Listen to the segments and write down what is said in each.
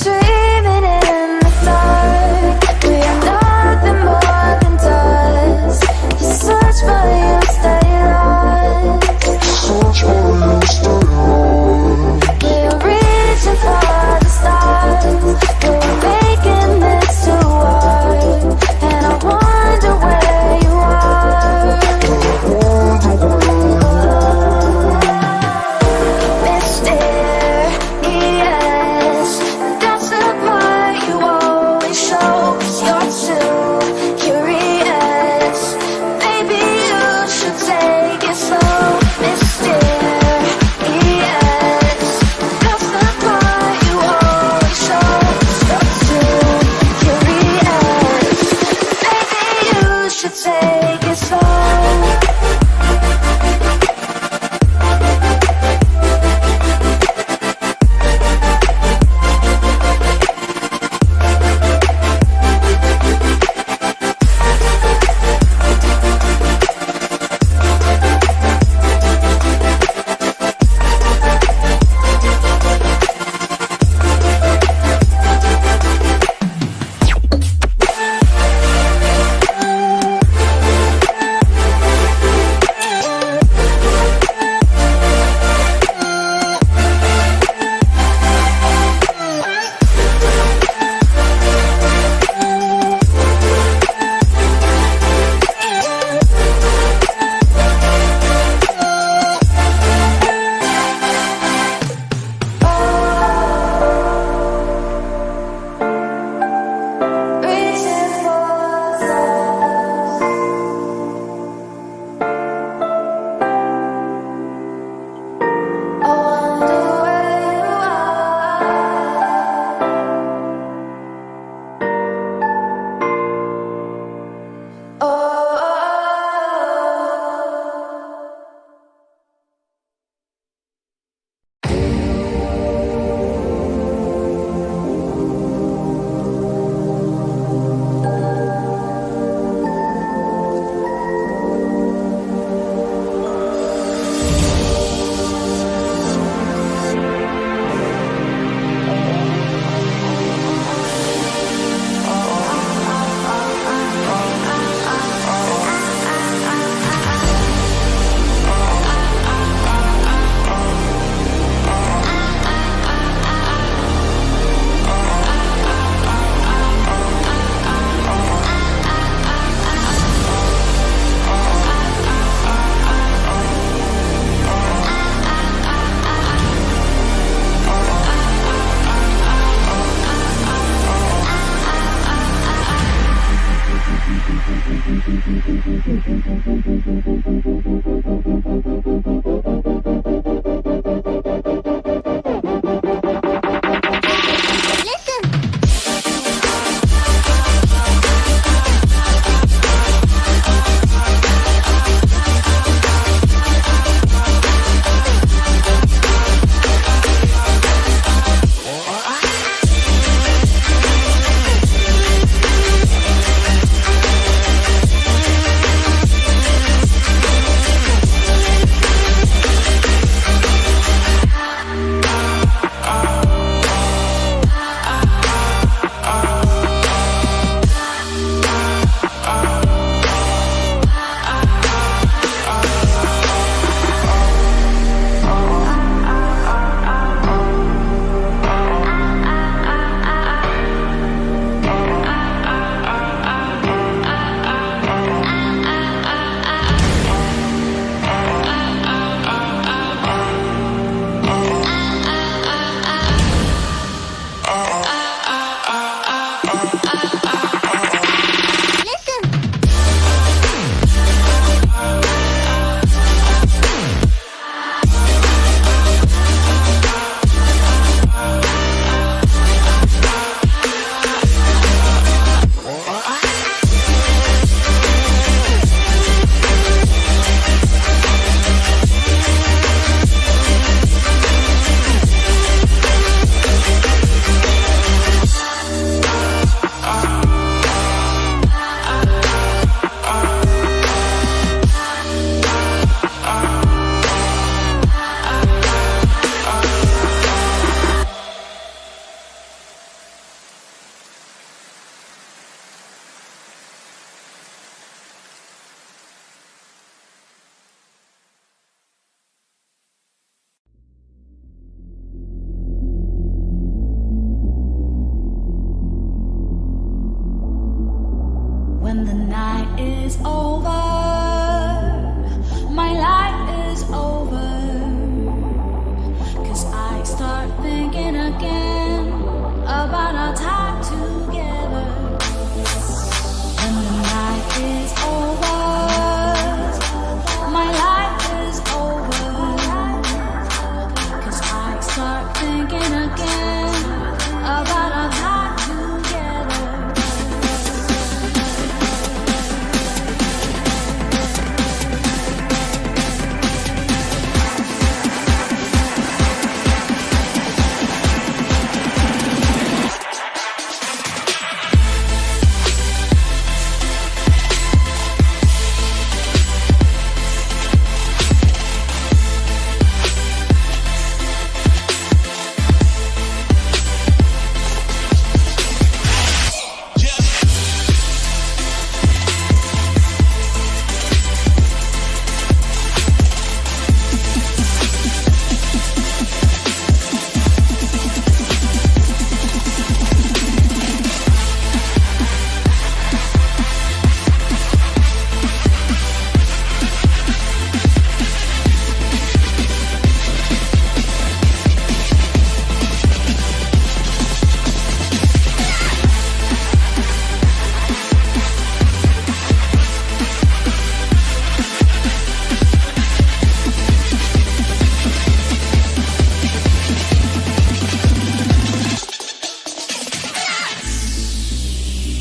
dreaming in the dark. We are nothing more than dust. You search but you stay lost. Search for you, stay lost. We're reaching for the stars, but we're making this too hard. And I wonder where you are. Mysterious, that's the part you always show. 'Cause you're too curious. Maybe you should take it slow. Mysterious, is over. My life is over. 'Cause I start thinking again about our time together. When the night is over, my life is over. 'Cause I start thinking again about our time together.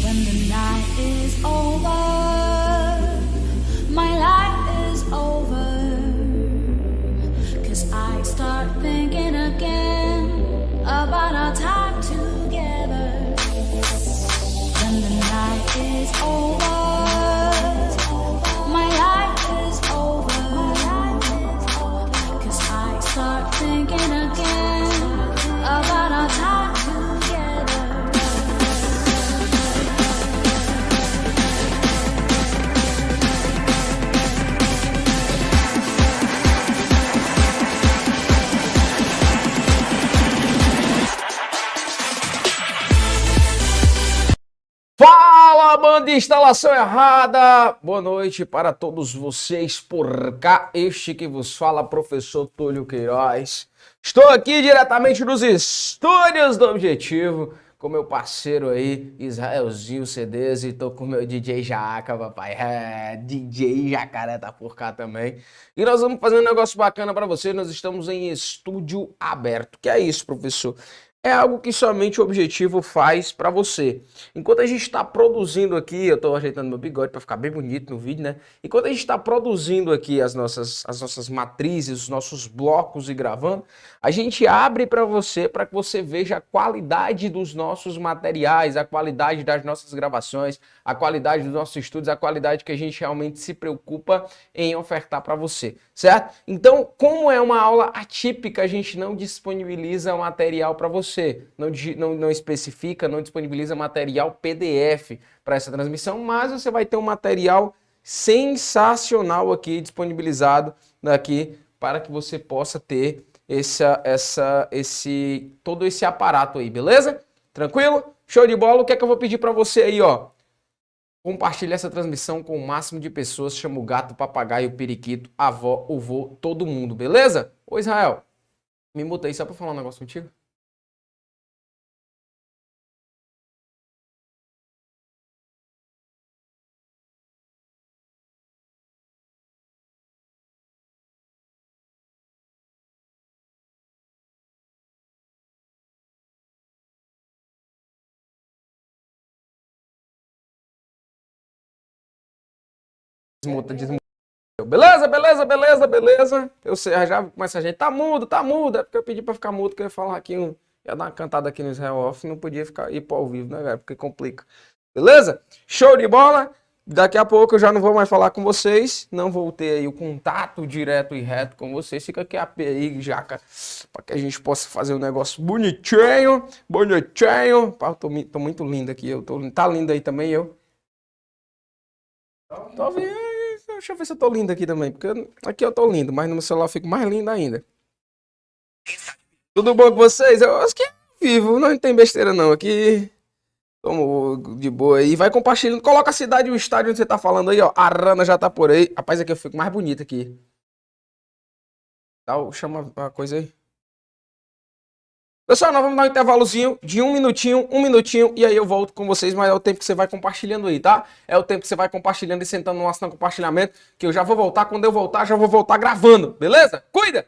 When the night is over, my life is over. 'Cause I start thinking again about our time together. When the night is over, my life is over. 'Cause I start thinking again about our time together. Fala, banda de instalação errada! Boa noite para todos vocês por cá. Este que vos fala, professor Túlio Queiroz. Estou aqui diretamente dos estúdios do Objetivo com meu parceiro aí, Israelzinho CDs, e tô com meu DJ Jaca, papai. DJ Jacaré tá por cá também. E nós vamos fazer um negócio bacana para vocês. Nós estamos em estúdio aberto. Que é isso, professor? É algo que somente o Objetivo faz para você. Enquanto a gente está produzindo aqui, eu estou ajeitando meu bigode para ficar bem bonito no vídeo, né? Enquanto a gente está produzindo aqui as nossas matrizes, os nossos blocos e gravando, a gente abre para que você veja a qualidade dos nossos materiais, a qualidade das nossas gravações, a qualidade dos nossos estudos, a qualidade que a gente realmente se preocupa em ofertar para você, certo? Então, como é uma aula atípica, a gente não disponibiliza material para você. Não especifica, não disponibiliza material PDF para essa transmissão, mas você vai ter um material sensacional aqui disponibilizado aqui para que você possa ter todo esse aparato aí, beleza? Tranquilo? Show de bola? O que é que eu vou pedir para você aí, ó? Compartilha essa transmissão com o máximo de pessoas, chama o gato, o papagaio, o periquito, a avó, o vô, todo mundo, beleza? Ô Israel, me muta aí só para falar um negócio contigo. Desmuta. Beleza. Eu sei, já começa a gente, tá mudo. É porque eu pedi pra ficar mudo, que eu ia falar aqui, ia dar uma cantada aqui no Israel Off, não podia ir pro ao vivo, né, galera? Porque complica. Beleza? Show de bola! Daqui a pouco eu já não vou mais falar com vocês, não vou ter aí o contato direto e reto com vocês. Fica aqui a P aí, Jaca, pra que a gente possa fazer um negócio bonitinho. Pá, tô muito lindo aqui, tá lindo aí também, eu? Tô vendo. Deixa eu ver se eu tô lindo aqui também, porque aqui eu tô lindo, mas no meu celular eu fico mais lindo ainda. Tudo bom com vocês? Eu acho que é vivo, não tem besteira não. Aqui Tamo de boa aí. Vai compartilhando. Coloca a cidade e o estádio onde você tá falando aí, ó. A Rana já tá por aí. Rapaz, aqui eu fico mais bonito aqui. Chama a coisa aí. Pessoal, nós vamos dar um intervalozinho de um minutinho, e aí eu volto com vocês, mas é o tempo que você vai compartilhando aí, tá? É o tempo que você vai compartilhando e sentando no nosso compartilhamento, que eu já vou voltar. Quando eu voltar, já vou voltar gravando, beleza? Cuida!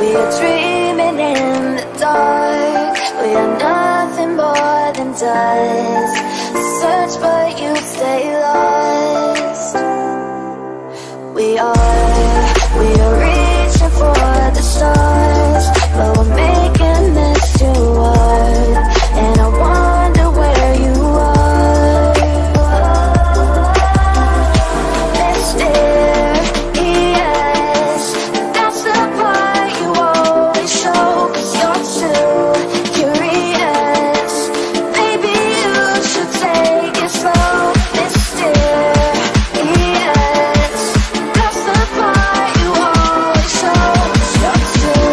We are dreaming in the dark. We are nothing more than dust. Search but you stay lost. We are reaching for the stars, but we're making this too hard. And I wonder where you are. Mysterious, that's the part you always show. 'Cause you're too curious. Maybe you should take it slow. Mysterious, that's the part you always show. 'Cause you're too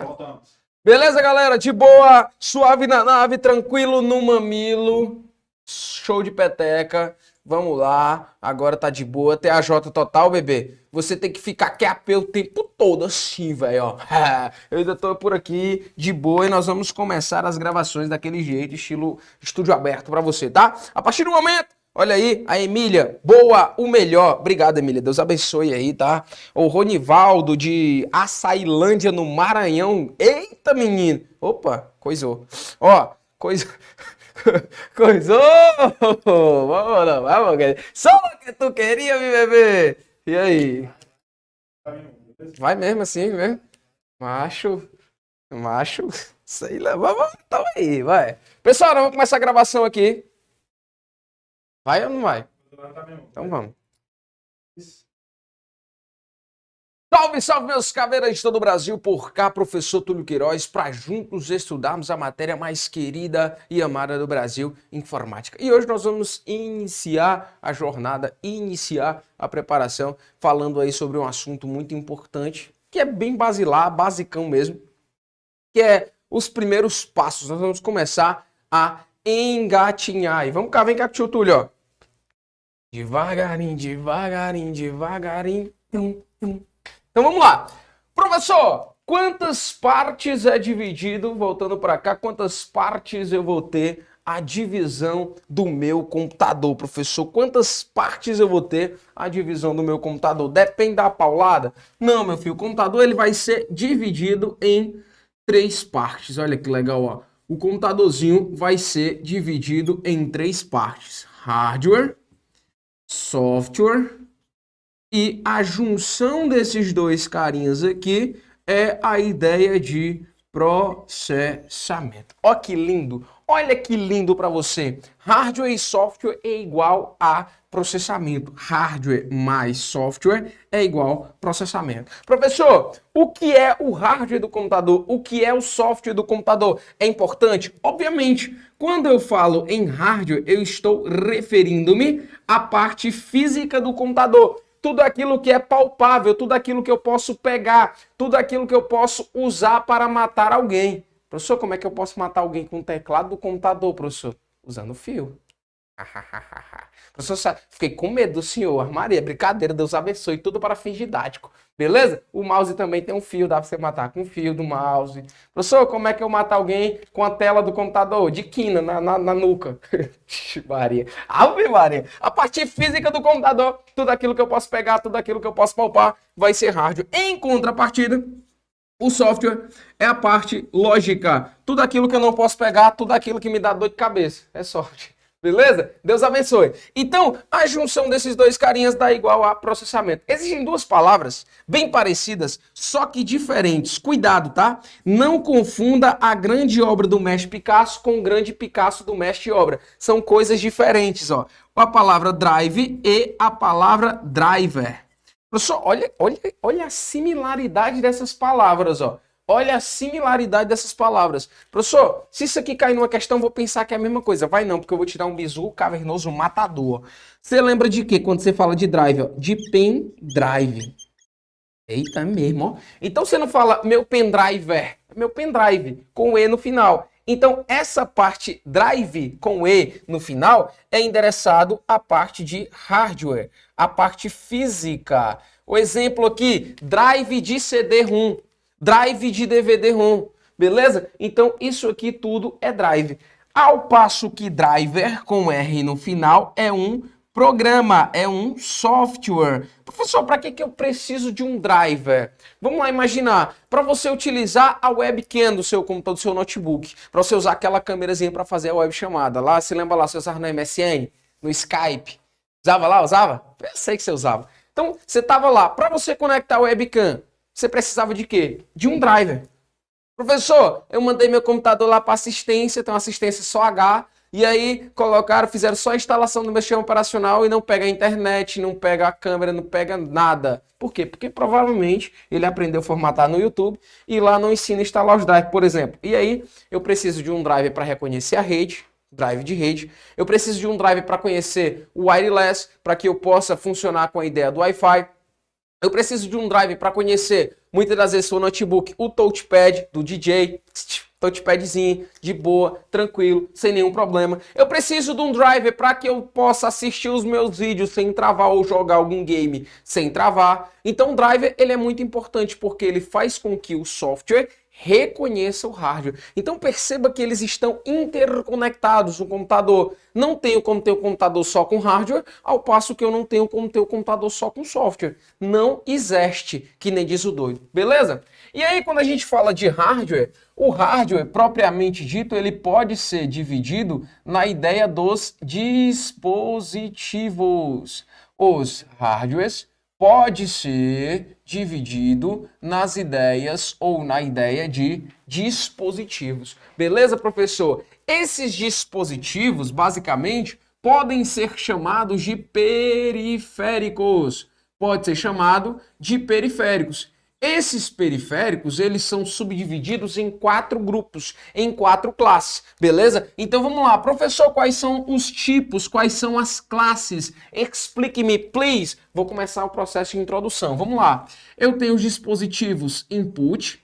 começar. Beleza, galera? De boa, suave na nave, tranquilo no mamilo. Show de peteca. Vamos lá. Agora tá de boa. TAJ total, bebê. Você tem que ficar QAP o tempo todo assim, velho, ó. Eu ainda tô por aqui de boa e nós vamos começar as gravações daquele jeito, estilo estúdio aberto pra você, tá? A partir do momento, olha aí, a Emília, boa, o melhor. Obrigado, Emília. Deus abençoe aí, tá? O Ronivaldo de Açailândia, no Maranhão. Eita, menino. Opa, coisou. Ó, coisa... Coisou! Vamos, só o que tu queria, meu bebê. E aí? Vai mesmo assim, mesmo? Macho, sei lá, vamos, então aí, vai. Pessoal, vamos começar a gravação aqui. Vai ou não vai? Então vamos. Salve, salve, meus caveiras de todo o Brasil, por cá, professor Túlio Queiroz, para juntos estudarmos a matéria mais querida e amada do Brasil, informática. E hoje nós vamos iniciar a jornada, iniciar a preparação, falando aí sobre um assunto muito importante, que é bem basilar, basicão mesmo, que é os primeiros passos. Nós vamos começar a engatinhar. E vamos cá, vem cá, tio Túlio, ó. Devagarinho, devagarinho, devagarinho. Então vamos lá. Professor, quantas partes é dividido, voltando para cá, quantas partes eu vou ter a divisão do meu computador, professor? Quantas partes eu vou ter a divisão do meu computador? Depende da paulada? Não, meu filho, o computador ele vai ser dividido em 3 partes. Olha que legal, ó. O computadorzinho vai ser dividido em 3 partes. Hardware, software e a junção desses 2 carinhas aqui é a ideia de processamento. Ó que lindo! Olha que lindo para você. Hardware e software é igual a processamento. Hardware mais software é igual a processamento. Professor, o que é o hardware do computador? O que é o software do computador? É importante? Obviamente. Quando eu falo em hardware, eu estou referindo-me à parte física do computador. Tudo aquilo que é palpável, tudo aquilo que eu posso pegar, tudo aquilo que eu posso usar para matar alguém. Professor, como é que eu posso matar alguém com o teclado do computador, professor? Usando fio. Professor, fiquei com medo do senhor. Maria, brincadeira, Deus abençoe, tudo para fins didáticos. Beleza? O mouse também tem um fio, dá para você matar com o fio do mouse. Professor, como é que eu mato alguém com a tela do computador? De quina, na nuca. Maria. Ave Maria. A parte física do computador, tudo aquilo que eu posso pegar, tudo aquilo que eu posso palpar, vai ser hardware. Em contrapartida, o software é a parte lógica. Tudo aquilo que eu não posso pegar, tudo aquilo que me dá dor de cabeça. É software. Beleza? Deus abençoe. Então, a junção desses 2 carinhas dá igual a processamento. Existem 2 palavras bem parecidas, só que diferentes. Cuidado, tá? Não confunda a grande obra do mestre Picasso com o grande Picasso do mestre obra. São coisas diferentes, ó. A palavra drive e a palavra driver. Professor, olha a similaridade dessas palavras, ó. Olha a similaridade dessas palavras. Professor, se isso aqui cair numa questão, vou pensar que é a mesma coisa. Vai não, porque eu vou tirar um bizu cavernoso matador. Você lembra de quê quando você fala de drive? Ó? De pendrive. Eita, mesmo, ó. Então você não fala meu pendriver, meu pendrive, com E no final. Então essa parte drive com E no final é endereçado à parte de hardware, a parte física. O exemplo aqui, drive de CD-ROM. Drive de DVD-ROM, beleza? Então isso aqui tudo é drive. Ao passo que driver com R no final é um programa, é um software. Professor, para que eu preciso de um driver? Vamos lá imaginar, para você utilizar a webcam do seu computador, do seu notebook, para você usar aquela câmerazinha para fazer a web chamada. Lá, você lembra lá, você usava no MSN, no Skype? Usava lá? Usava? Eu sei que você usava. Então, você estava lá, para você conectar a webcam, você precisava de quê? De um driver. Professor, eu mandei meu computador lá para assistência, tem uma assistência só H, e aí fizeram só a instalação do meu sistema operacional e não pega a internet, não pega a câmera, não pega nada. Por quê? Porque provavelmente ele aprendeu a formatar no YouTube e lá não ensina a instalar os drivers, por exemplo. E aí eu preciso de um driver para reconhecer a rede, drive de rede. Eu preciso de um driver para conhecer o wireless, para que eu possa funcionar com a ideia do Wi-Fi. Eu preciso de um drive para conhecer, muitas das vezes, o notebook, o touchpad do DJ, touchpadzinho, de boa, tranquilo, sem nenhum problema. Eu preciso de um driver para que eu possa assistir os meus vídeos sem travar ou jogar algum game sem travar. Então o driver ele é muito importante porque ele faz com que o software reconheça o hardware. Então perceba que eles estão interconectados no computador. Não tenho como ter o computador só com hardware, ao passo que eu não tenho como ter o computador só com software. Não existe, que nem diz o doido. Beleza? E aí quando a gente fala de hardware, o hardware propriamente dito, ele pode ser dividido na ideia dos dispositivos. Os hardwares pode ser dividido nas ideias ou na ideia de dispositivos. Beleza, professor? Esses dispositivos, basicamente, podem ser chamados de periféricos. Pode ser chamado de periféricos. Esses periféricos, eles são subdivididos em 4 grupos, em 4 classes, beleza? Então vamos lá, professor, quais são os tipos, quais são as classes? Explique me, please. Vou começar o processo de introdução. Vamos lá. Eu tenho os dispositivos input,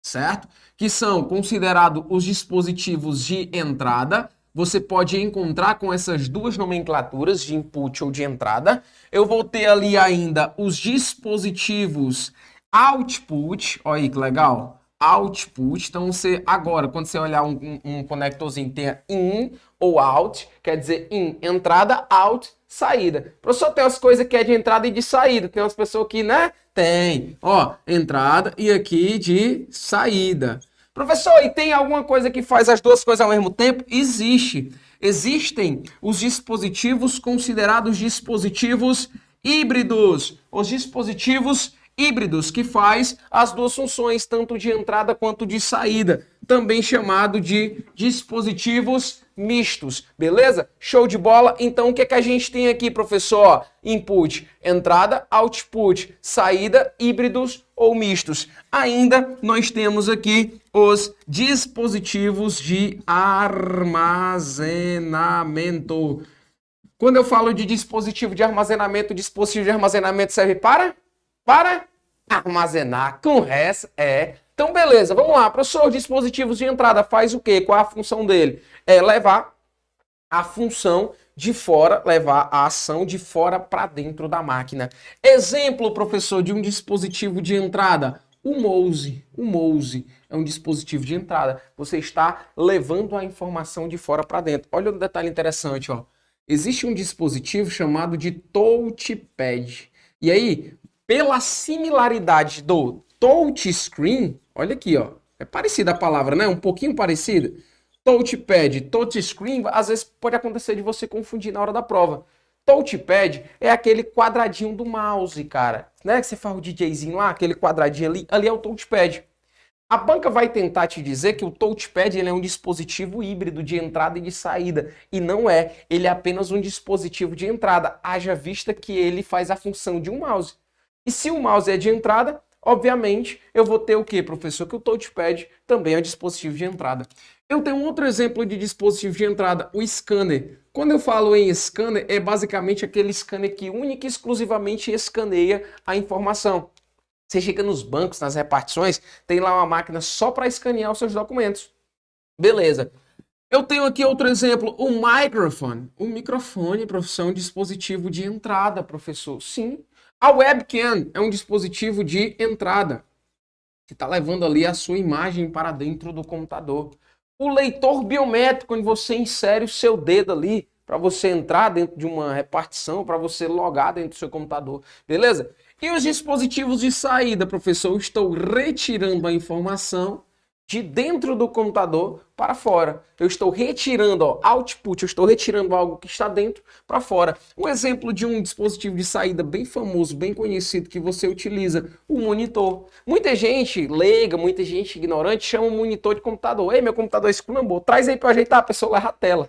certo? Que são considerados os dispositivos de entrada. Você pode encontrar com essas duas nomenclaturas de input ou de entrada. Eu vou ter ali ainda os dispositivos output, olha aí que legal, output. Então você agora, quando você olhar um conectorzinho, tenha in ou out, quer dizer in, entrada, out, saída. Professor, tem umas coisas que é de entrada e de saída, tem umas pessoas que, né, tem, ó, entrada e aqui de saída. Professor, e tem alguma coisa que faz as duas coisas ao mesmo tempo? Existe. Existem os dispositivos considerados dispositivos híbridos. Os dispositivos híbridos que faz as duas funções, tanto de entrada quanto de saída, também chamado de dispositivos mistos, beleza? Show de bola? Então o que é que a gente tem aqui, professor? Input, entrada, output, saída, híbridos ou mistos. Ainda nós temos aqui os dispositivos de armazenamento. Quando eu falo de dispositivo de armazenamento, o dispositivo de armazenamento serve para armazenar, com essa, Então, beleza, vamos lá. Professor, dispositivos de entrada faz o quê? Qual é a função dele? É levar a função de fora, levar a ação de fora para dentro da máquina. Exemplo, professor, de um dispositivo de entrada. O mouse. O mouse é um dispositivo de entrada. Você está levando a informação de fora para dentro. Olha um detalhe interessante, ó. Existe um dispositivo chamado de touchpad. E aí, pela similaridade do touchscreen, olha aqui, ó, é parecida a palavra, né? Um pouquinho parecida. Touchpad, touchscreen, às vezes pode acontecer de você confundir na hora da prova. Touchpad é aquele quadradinho do mouse, cara, né? Que você faz o DJzinho lá, aquele quadradinho ali é o touchpad. A banca vai tentar te dizer que o touchpad ele é um dispositivo híbrido de entrada e de saída. E não é. Ele é apenas um dispositivo de entrada, haja vista que ele faz a função de um mouse. E se o mouse é de entrada, obviamente, eu vou ter o quê, professor? Que o touchpad também é um dispositivo de entrada. Eu tenho um outro exemplo de dispositivo de entrada, o scanner. Quando eu falo em scanner, é basicamente aquele scanner que única e exclusivamente escaneia a informação. Você chega nos bancos, nas repartições, tem lá uma máquina só para escanear os seus documentos. Beleza. Eu tenho aqui outro exemplo, o microphone. O microfone, professor, é um dispositivo de entrada, professor. Sim. A webcam é um dispositivo de entrada, que está levando ali a sua imagem para dentro do computador. O leitor biométrico, onde você insere o seu dedo ali, para você entrar dentro de uma repartição, para você logar dentro do seu computador. Beleza? E os dispositivos de saída, professor? Eu estou retirando a informação de dentro do computador para fora. Eu estou retirando, ó, output, eu estou retirando algo que está dentro para fora. Um exemplo de um dispositivo de saída bem famoso, bem conhecido, que você utiliza, o monitor. Muita gente leiga, muita gente ignorante chama o monitor de computador. Ei, meu computador esculambou, traz aí para ajeitar, a pessoa leva a tela.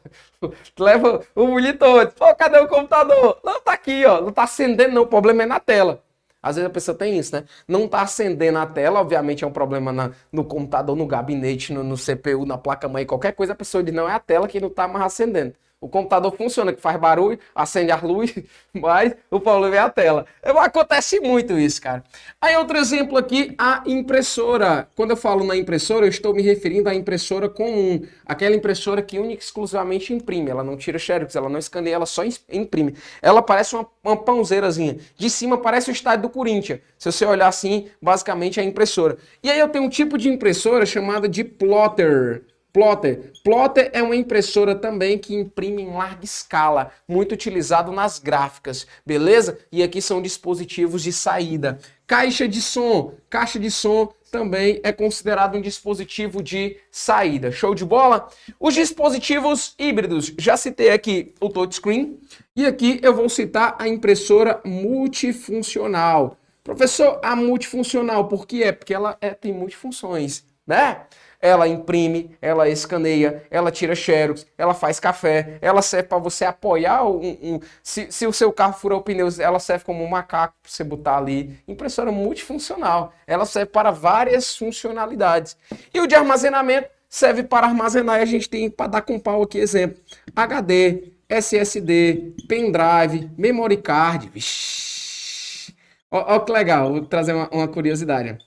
Leva o monitor, pô, cadê o computador? Não, tá aqui, ó, não tá acendendo não, o problema é na tela. Às vezes a pessoa tem isso, né? Não está acendendo a tela, obviamente é um problema no computador, no gabinete, no CPU, na placa-mãe, qualquer coisa, a pessoa diz, não, é a tela que não está mais acendendo. O computador funciona, que faz barulho, acende a luz, mas o problema é a tela. Acontece muito isso, cara. Aí outro exemplo aqui, a impressora. Quando eu falo na impressora, eu estou me referindo à impressora comum. Aquela impressora que única e exclusivamente imprime. Ela não tira xerox, ela não escaneia, ela só imprime. Ela parece uma pãozeirazinha. De cima parece o estádio do Corinthians. Se você olhar assim, basicamente é a impressora. E aí eu tenho um tipo de impressora chamada de plotter. Plotter é uma impressora também que imprime em larga escala, muito utilizado nas gráficas, beleza? E aqui são dispositivos de saída. Caixa de som também é considerado um dispositivo de saída. Show de bola? Os dispositivos híbridos, já citei aqui o touchscreen e aqui eu vou citar a impressora multifuncional. Professor, a multifuncional, por que é? Porque ela tem multifunções, né? Ela imprime, ela escaneia, ela tira xerox, ela faz café, ela serve para você apoiar se o seu carro furou o pneu, ela serve como um macaco para você botar ali. Impressora multifuncional, ela serve para várias funcionalidades. E o de armazenamento serve para armazenar, e a gente tem para dar com pau aqui exemplo: HD, SSD, pendrive, memory card. Vixi. Ó que legal, vou trazer uma curiosidade.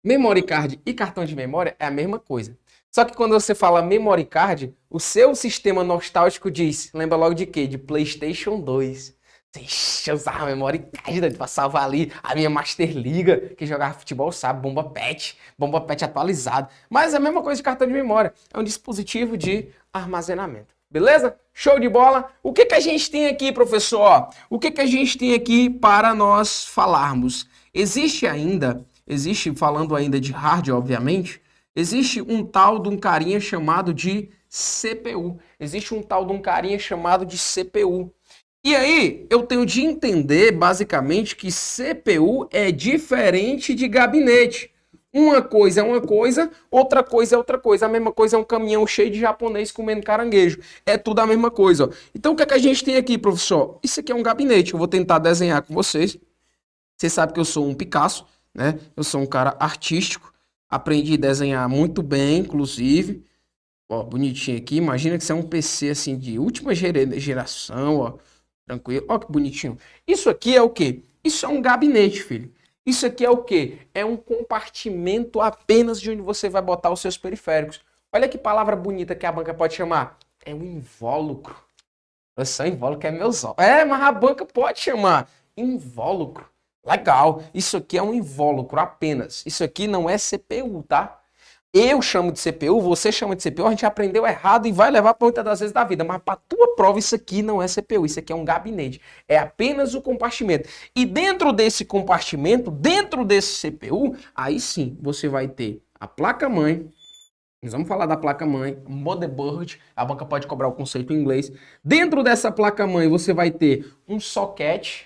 Memory card e cartão de memória é a mesma coisa. Só que quando você fala memory card, o seu sistema nostálgico diz, lembra logo de quê? De PlayStation 2. Ixi, eu usava memory card para salvar ali a minha Master Liga, que jogava futebol, sabe? Bomba pet atualizado. Mas é a mesma coisa de cartão de memória. É um dispositivo de armazenamento. Beleza? Show de bola. O que a gente tem aqui, professor? O que a gente tem aqui para nós falarmos? Existe, falando ainda de hardware, obviamente, existe um tal de um carinha chamado de CPU. Existe um tal de um carinha chamado de CPU. E aí, eu tenho de entender, basicamente, que CPU é diferente de gabinete. Uma coisa é uma coisa, outra coisa é outra coisa. A mesma coisa é um caminhão cheio de japonês comendo caranguejo. É tudo a mesma coisa, ó. Então, o que a gente tem aqui, professor? Isso aqui é um gabinete. Eu vou tentar desenhar com vocês. Você sabe que eu sou um Picasso, né? Eu sou um cara artístico, aprendi a desenhar muito bem, inclusive. Ó, bonitinho aqui. Imagina que isso é um PC assim de última geração, ó. Tranquilo. Ó que bonitinho. Isso aqui é o quê? Isso é um gabinete, filho. Isso aqui é o quê? É um compartimento apenas de onde você vai botar os seus periféricos. Olha que palavra bonita que a banca pode chamar. É um invólucro. Esse invólucro é meus olhos. É, mas a banca pode chamar invólucro. Legal, isso aqui é um invólucro apenas. Isso aqui não é CPU, tá? Eu chamo de CPU, você chama de CPU, a gente aprendeu errado e vai levar para muitas das vezes da vida. Mas para tua prova, isso aqui não é CPU, isso aqui é um gabinete. É apenas o compartimento. E dentro desse compartimento, dentro desse CPU, aí sim, você vai ter a placa-mãe. Nós vamos falar da placa-mãe, motherboard, a banca pode cobrar o conceito em inglês. Dentro dessa placa-mãe, você vai ter um socket,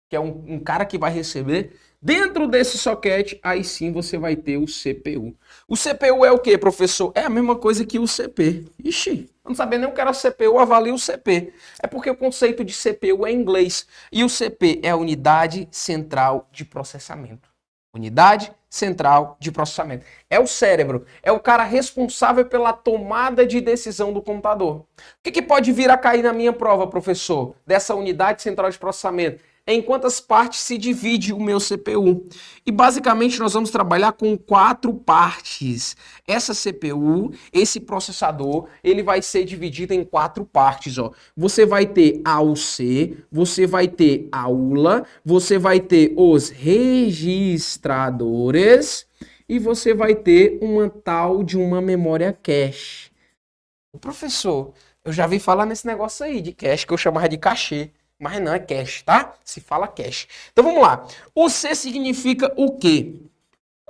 que é um cara que vai receber. Dentro desse socket, aí sim você vai ter o CPU. O CPU é o que, professor? É a mesma coisa que o CP. Ixi, eu não sabia nem o que era CPU, avalia o CP. É porque o conceito de CPU é em inglês. E o CP é a Unidade Central de Processamento. Unidade Central de Processamento. É o cérebro, é o cara responsável pela tomada de decisão do computador. O que pode vir a cair na minha prova, professor, dessa Unidade Central de Processamento? Em quantas partes se divide o meu CPU. E basicamente nós vamos trabalhar com 4 partes. Essa CPU, esse processador, ele vai ser dividido em 4 partes. Ó. Você vai ter a UC, você vai ter a ULA, você vai ter os registradores e você vai ter uma tal de uma memória cache. O professor, eu já vi falar nesse negócio aí de cache, que eu chamava de cachê. Mas não é cache, tá? Se fala cache. Então vamos lá. O C significa o quê?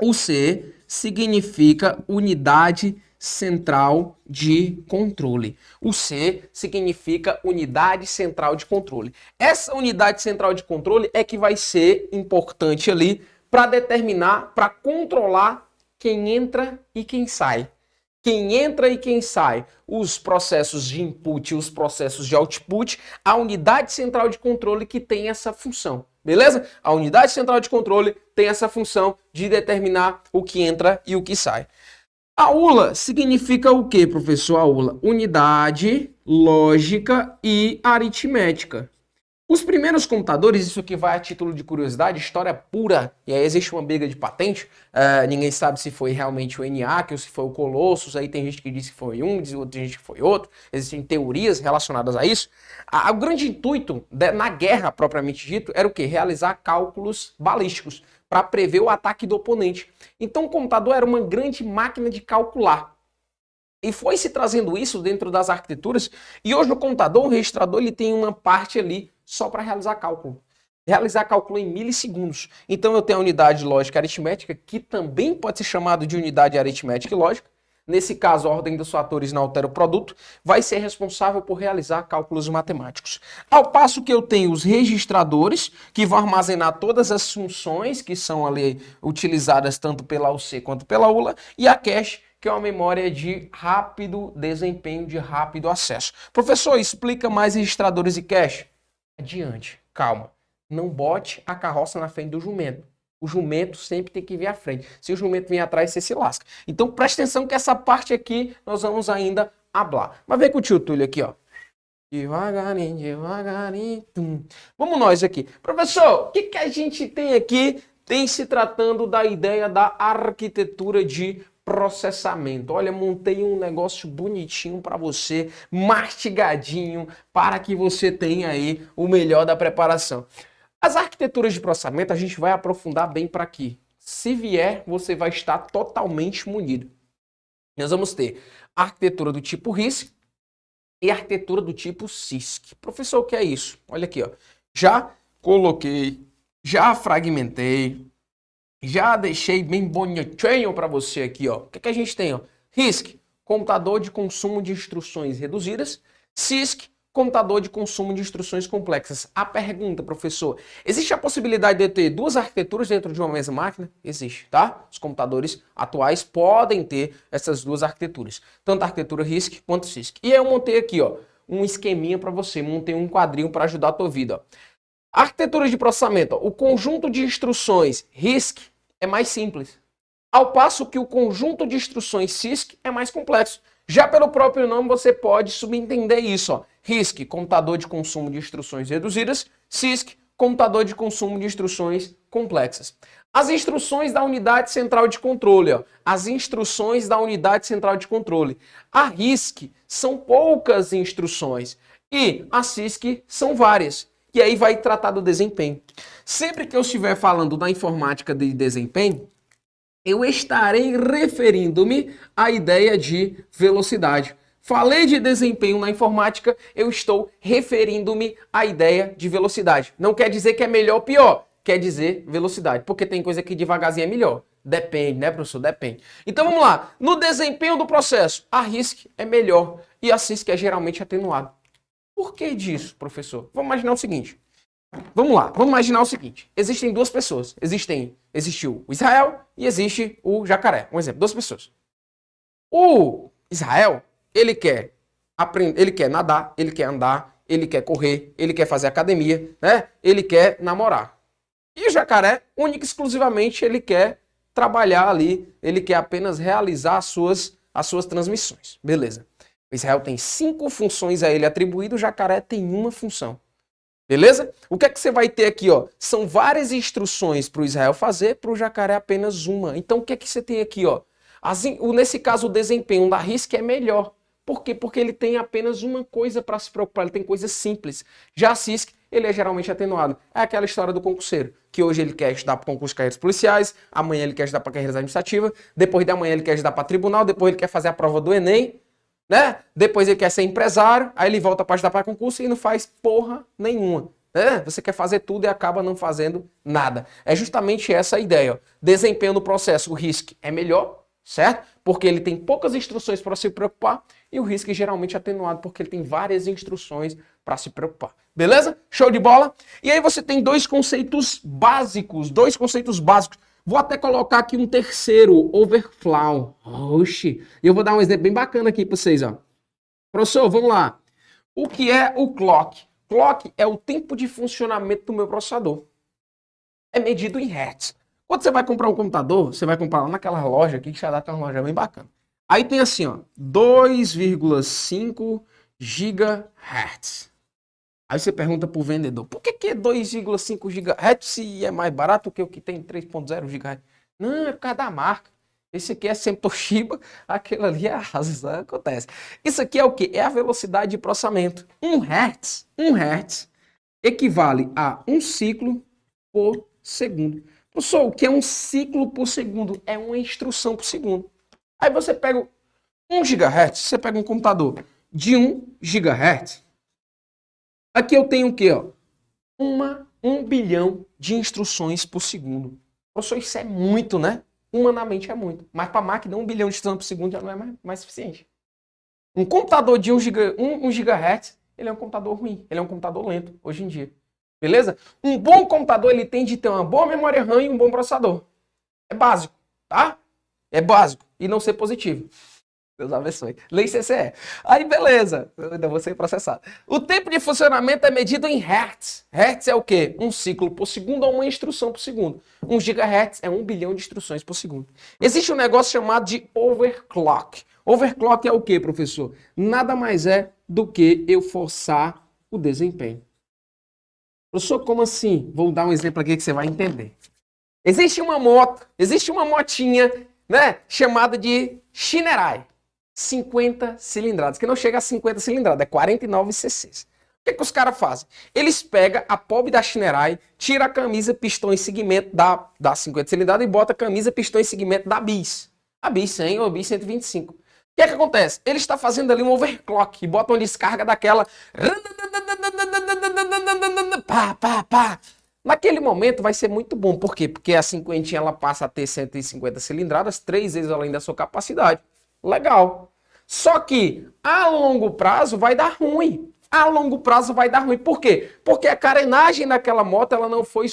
O C significa Unidade Central de Controle. O C significa Unidade Central de Controle. Essa Unidade Central de Controle é que vai ser importante ali para determinar, para controlar quem entra e quem sai. Quem entra e quem sai, os processos de input e os processos de output, a unidade central de controle que tem essa função, beleza? A unidade central de controle tem essa função de determinar o que entra e o que sai. A ULA significa o quê, professor? A ULA? Unidade, lógica e aritmética. Os primeiros computadores, isso aqui vai a título de curiosidade, história pura, e aí existe uma briga de patente, ninguém sabe se foi realmente o ENIAC ou se foi o Colossus, aí tem gente que diz que foi um, diz outra gente que foi outro, existem teorias relacionadas a isso. O grande intuito na guerra, propriamente dito, era o quê? Realizar cálculos balísticos, para prever o ataque do oponente. Então o computador era uma grande máquina de calcular. E foi se trazendo isso dentro das arquiteturas, e hoje o computador, o registrador, ele tem uma parte ali só para realizar cálculo. Realizar cálculo em milissegundos. Então eu tenho a unidade lógica aritmética, que também pode ser chamado de unidade aritmética e lógica. Nesse caso, a ordem dos fatores não altera o produto, vai ser responsável por realizar cálculos matemáticos. Ao passo que eu tenho os registradores, que vão armazenar todas as funções que são ali utilizadas tanto pela UC quanto pela ULA, e a cache, que é uma memória de rápido desempenho, de rápido acesso. Professor, explica mais registradores e cache. Adiante, calma. Não bote a carroça na frente do jumento. O jumento sempre tem que vir à frente. Se o jumento vir atrás, você se lasca. Então preste atenção que essa parte aqui nós vamos ainda hablar. Mas vem com o tio Túlio aqui, ó. Devagarinho, devagarinho. Vamos nós aqui. Professor, o que a gente tem aqui? Tem se tratando da ideia da arquitetura de processamento. Olha, montei um negócio bonitinho para você, mastigadinho, para que você tenha aí o melhor da preparação. As arquiteturas de processamento a gente vai aprofundar bem para aqui. Se vier, você vai estar totalmente munido. Nós vamos ter a arquitetura do tipo RISC e a arquitetura do tipo CISC. Professor, o que é isso? Olha aqui, ó. Já coloquei, já fragmentei, já deixei bem bonitinho para você aqui, ó. O que a gente tem, ó? RISC, computador de consumo de instruções reduzidas. CISC, computador de consumo de instruções complexas. A pergunta, professor, existe a possibilidade de ter duas arquiteturas dentro de uma mesma máquina? Existe, tá? Os computadores atuais podem ter essas duas arquiteturas, tanto a arquitetura RISC quanto CISC. E aí eu montei aqui, ó, um esqueminha para você, montei um quadrinho para ajudar a tua vida, ó. Arquitetura de processamento, ó, o conjunto de instruções RISC é mais simples, ao passo que o conjunto de instruções CISC é mais complexo. Já pelo próprio nome você pode subentender isso, ó. RISC, computador de consumo de instruções reduzidas. CISC, computador de consumo de instruções complexas. As instruções da unidade central de controle, ó. As instruções da unidade central de controle. A RISC são poucas instruções e a CISC são várias. E aí vai tratar do desempenho. Sempre que eu estiver falando da informática de desempenho, eu estarei referindo-me à ideia de velocidade. Falei de desempenho na informática, eu estou referindo-me à ideia de velocidade. Não quer dizer que é melhor ou pior, quer dizer velocidade, porque tem coisa que devagarzinho é melhor. Depende, né, professor? Depende. Então vamos lá. No desempenho do processo, a RISC é melhor e a CISC é geralmente atenuada. Por que disso, professor? Vamos imaginar o seguinte. Vamos lá, vamos imaginar o seguinte. Existem duas pessoas. Existiu o Israel e existe o Jacaré. Um exemplo, duas pessoas. O Israel, ele quer aprender, ele quer nadar, ele quer andar, ele quer correr, ele quer fazer academia, né? Ele quer namorar. E o Jacaré, único e exclusivamente, ele quer trabalhar ali, ele quer apenas realizar as suas transmissões. Beleza. O Israel tem 5 funções a ele atribuídas, o Jacaré tem uma função. Beleza? O que é que você vai ter aqui, ó? São várias instruções para o Israel fazer, para o Jacaré apenas uma. Então, o que é que você tem aqui, ó? Nesse caso, o desempenho da RISC é melhor. Por quê? Porque ele tem apenas uma coisa para se preocupar, ele tem coisas simples. Já a CISC, ele é geralmente atenuado. É aquela história do concurseiro, que hoje ele quer estudar para concurso de carreiras policiais, amanhã ele quer estudar para carreiras administrativas, depois da manhã ele quer estudar para tribunal, depois ele quer fazer a prova do Enem, né? Depois ele quer ser empresário, aí ele volta para estudar para concurso e não faz porra nenhuma. Né? Você quer fazer tudo e acaba não fazendo nada. É justamente essa a ideia. Ó. Desempenho no processo, o RISC é melhor, certo? Porque ele tem poucas instruções para se preocupar e o RISC geralmente é atenuado porque ele tem várias instruções para se preocupar. Beleza? Show de bola? E aí você tem dois conceitos básicos. Vou até colocar aqui um terceiro, overflow. Oxi. E eu vou dar um exemplo bem bacana aqui para vocês, ó. Professor, vamos lá. O que é o clock? Clock é o tempo de funcionamento do meu processador. É medido em hertz. Quando você vai comprar um computador, você vai comprar lá naquela loja aqui, que já dá uma loja bem bacana. Aí tem assim, ó, 2,5 GHz. Aí você pergunta pro vendedor, por que é 2,5 GHz se é mais barato que o que tem 3,0 GHz? Não, é por causa da marca. Esse aqui é sempre Toshiba, aquele ali é a Asus, acontece. Isso aqui é o quê? É a velocidade de processamento. 1 Hz equivale a um ciclo por segundo. Professor, o que é um ciclo por segundo? É uma instrução por segundo. Aí você pega 1 GHz, você pega um computador de 1 GHz. Aqui eu tenho o quê? Ó? 1 bilhão de instruções por segundo. Professor, isso é muito, né? Humanamente é muito. Mas para a máquina, 1 bilhão de instruções por segundo já não é mais suficiente. Um computador de 1 GHz, ele é um computador ruim. Ele é um computador lento, hoje em dia. Beleza? Um bom computador, ele tem de ter uma boa memória RAM e um bom processador. É básico, tá? É básico. E não ser positivo. Deus abençoe. Lei CCE. Aí, beleza. Eu ainda vou ser processado. O tempo de funcionamento é medido em Hertz. Hertz é o quê? Um ciclo por segundo ou uma instrução por segundo. 1 GHz é 1 bilhão de instruções por segundo. Existe um negócio chamado de overclock. Overclock é o quê, professor? Nada mais é do que eu forçar o desempenho. Professor, como assim? Vou dar um exemplo aqui que você vai entender. Existe uma motinha, né, chamada de Shinerai. 50 cilindradas, que não chega a 50 cilindradas, é 49 cc's. O que os caras fazem? Eles pegam a pobre da Shinerai, tira a camisa, pistão e segmento da 50 cilindradas e bota a camisa, pistão e segmento da Bis. A Bis 100 ou a Bis 125. O que acontece? Ele está fazendo ali um overclock e bota uma descarga daquela... Pá, pá, pá. Naquele momento vai ser muito bom. Por quê? Porque a 50 ela passa a ter 150 cilindradas, 3 vezes além da sua capacidade. Legal. Só que a longo prazo vai dar ruim. A longo prazo vai dar ruim. Por quê? Porque a carenagem daquela moto ela não foi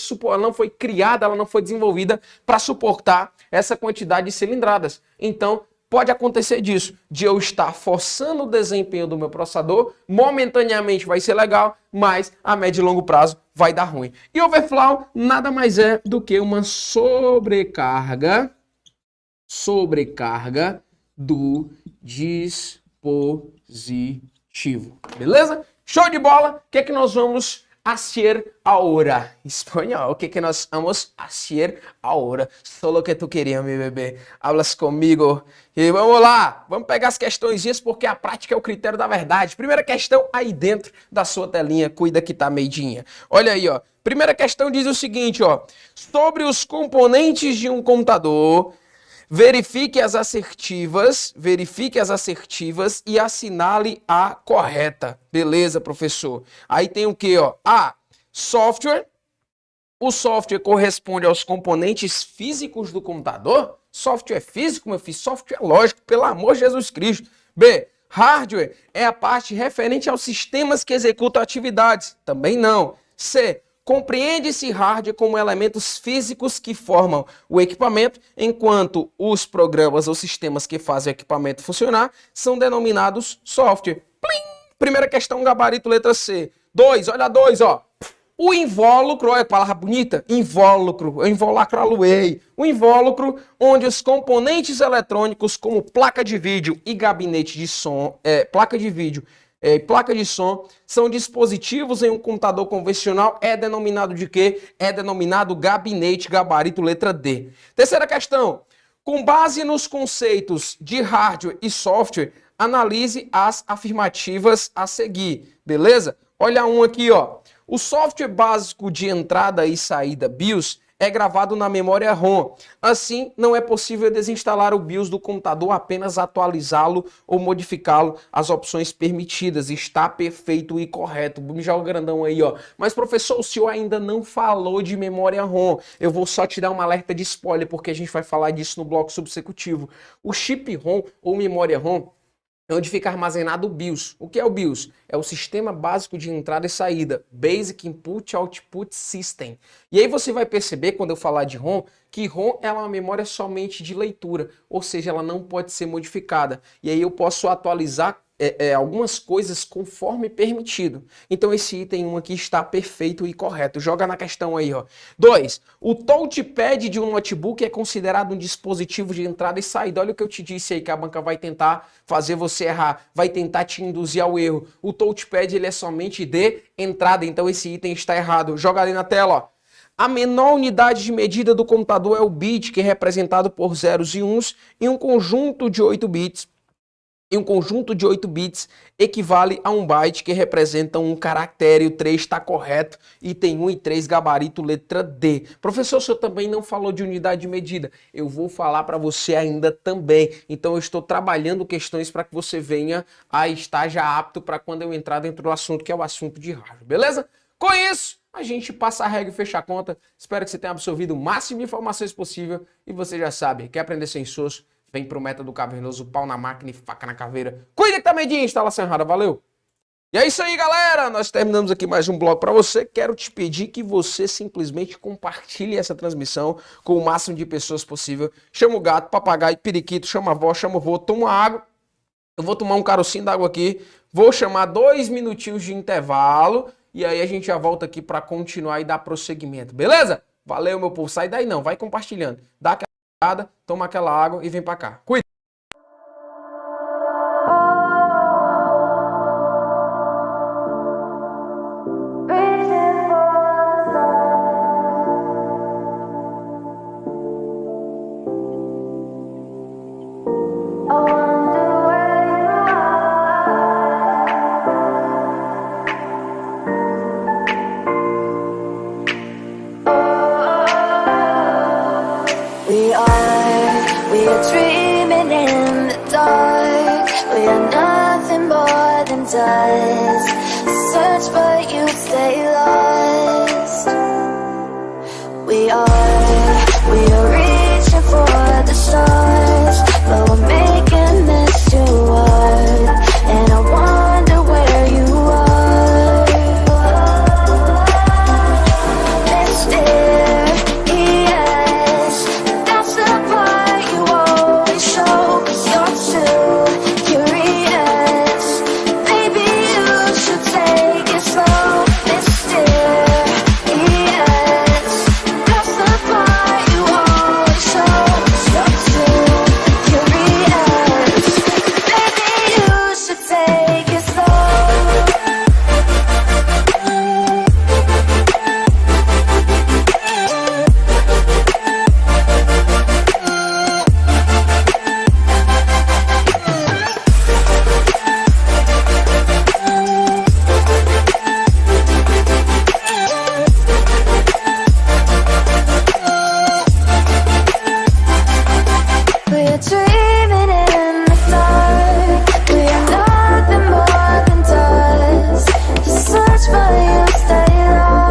criada, ela não foi desenvolvida para suportar essa quantidade de cilindradas. Então, pode acontecer disso, de eu estar forçando o desempenho do meu processador, momentaneamente vai ser legal, mas a médio e longo prazo vai dar ruim. E overflow nada mais é do que uma sobrecarga do dispositivo. Beleza? Show de bola! O que é que nós vamos hacer ahora? Espanhol, o que é que nós vamos hacer ahora? Solo que tu queria, meu bebê. Hablas comigo. E vamos lá! Vamos pegar as questõezinhas porque a prática é o critério da verdade. Primeira questão aí dentro da sua telinha. Cuida que tá meidinha. Olha aí, ó. Primeira questão diz o seguinte, ó. Sobre os componentes de um computador... Verifique as assertivas e assinale a correta. Beleza, professor? Aí tem o que, ó? A, software. O software corresponde aos componentes físicos do computador? Software físico, meu filho? Software lógico, pelo amor de Jesus Cristo. B, hardware é a parte referente aos sistemas que executam atividades? Também não. C, compreende-se hardware como elementos físicos que formam o equipamento, enquanto os programas ou sistemas que fazem o equipamento funcionar são denominados software. Plim! Primeira questão, gabarito, letra C. 2, olha 2, ó. O invólucro, olha que palavra bonita, invólucro, invólucro, o invólucro onde os componentes eletrônicos como placa de vídeo e gabinete de som, placa de som são dispositivos em um computador convencional, é denominado de quê? É denominado gabinete, gabarito, letra D. Terceira questão. Com base nos conceitos de hardware e software, analise as afirmativas a seguir, beleza? Olha um aqui, ó. O software básico de entrada e saída BIOS é gravado na memória ROM. Assim, não é possível desinstalar o BIOS do computador, apenas atualizá-lo ou modificá-lo as opções permitidas. Está perfeito e correto. Já o grandão aí, ó. Mas, professor, o senhor ainda não falou de memória ROM. Eu vou só te dar uma alerta de spoiler, porque a gente vai falar disso no bloco subsecutivo. O chip ROM ou memória ROM é onde fica armazenado o BIOS. O que é o BIOS? É o sistema básico de entrada e saída. Basic Input Output System. E aí você vai perceber, quando eu falar de ROM, que ROM é uma memória somente de leitura. Ou seja, ela não pode ser modificada. E aí eu posso atualizar algumas coisas conforme permitido. Então esse item 1 aqui está perfeito e correto. Joga na questão aí, ó. 2. O touchpad de um notebook é considerado um dispositivo de entrada e saída. Olha o que eu te disse aí, que a banca vai tentar fazer você errar, vai tentar te induzir ao erro. O touchpad ele é somente de entrada, então esse item está errado. Joga ali na tela, ó. A menor unidade de medida do computador é o bit, que é representado por zeros e uns, e um conjunto de 8 bits. E um conjunto de 8 bits equivale a um byte, que representa um caractere. O 3 está correto. Item 1 e 3, gabarito, letra D. Professor, o senhor também não falou de unidade de medida. Eu vou falar para você ainda também. Então eu estou trabalhando questões para que você venha a estar já apto para quando eu entrar dentro do assunto, que é o assunto de hardware. Beleza? Com isso, a gente passa a regra e fecha a conta. Espero que você tenha absorvido o máximo de informações possível. E você já sabe, quer aprender sem soço? Vem pro método cavernoso, pau na máquina e faca na caveira. Cuida que tá medinho, instalação errada, valeu! E é isso aí, galera! Nós terminamos aqui mais um bloco para você. Quero te pedir que você simplesmente compartilhe essa transmissão com o máximo de pessoas possível. Chama o gato, papagaio, periquito, chama a avó, chama o vô, toma água. Eu vou tomar um carocinho d'água aqui. Vou chamar 2 minutinhos de intervalo. E aí a gente já volta aqui para continuar e dar prosseguimento, beleza? Valeu, meu povo. Sai daí não, vai compartilhando. Dá aquela toma aquela água e vem pra cá. Cuida! We are dreaming in the dark. We are nothing more than dust. Search but you stay lost. We are reaching for the stars, but we're making this too hard. And I wonder where you are. Mysterious, that's the part you always show. 'Cause you're too curious. Maybe you should take it slow. Mysterious, that's the part you always show. 'Cause you're too curious. Maybe you should take it slow. We are dreaming in the dark. We are nothing more than dust. You search but you stay lost.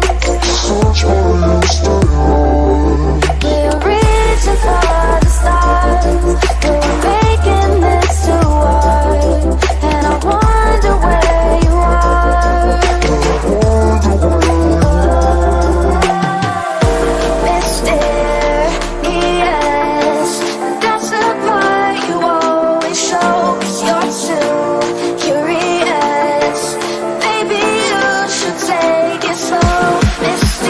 Search for you, stay lost. We are reaching for the stars, but we're making this too hard. And I wonder where you are. Mysterious, that's the part you always show. 'Cause you're too curious. Maybe you should take it slow. Mysterious,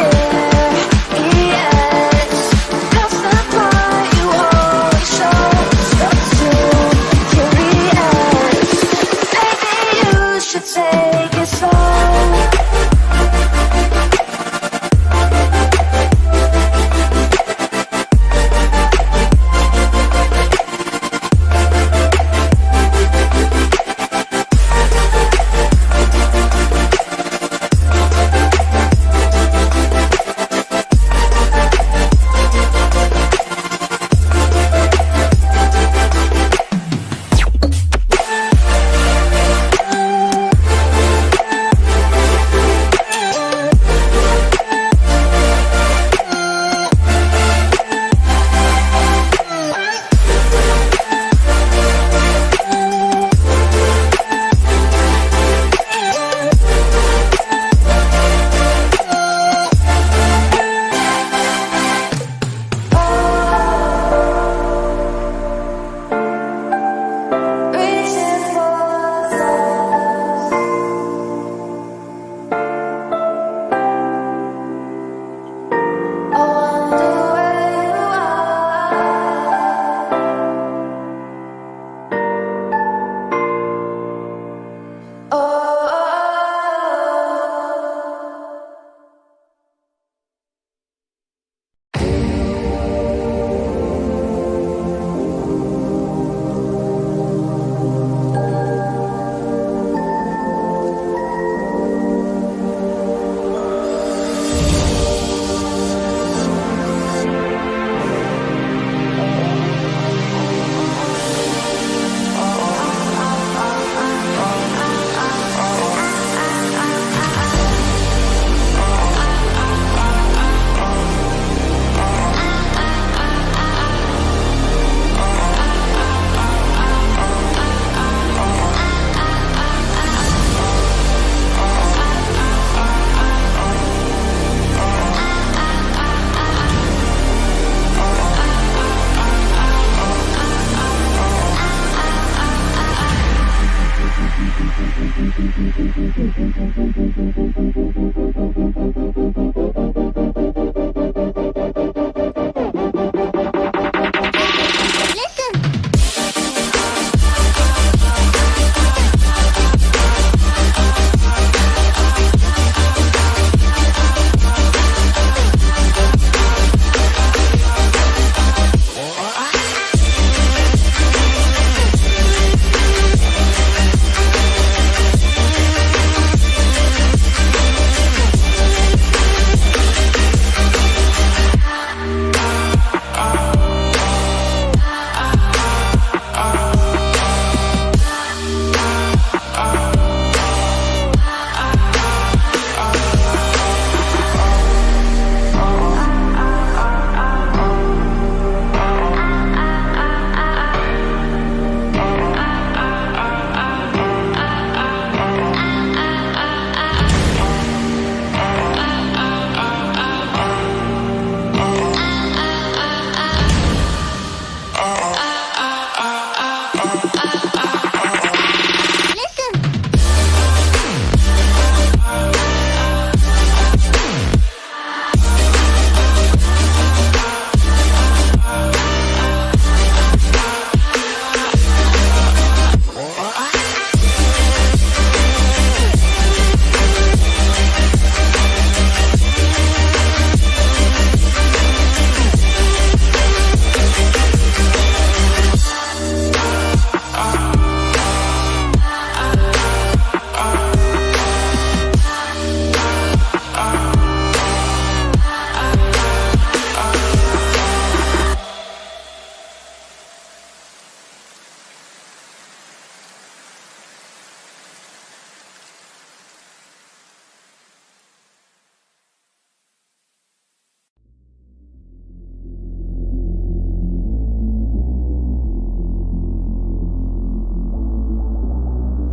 that's the part you always show. 'Cause you're too curious. Maybe you should take it slow.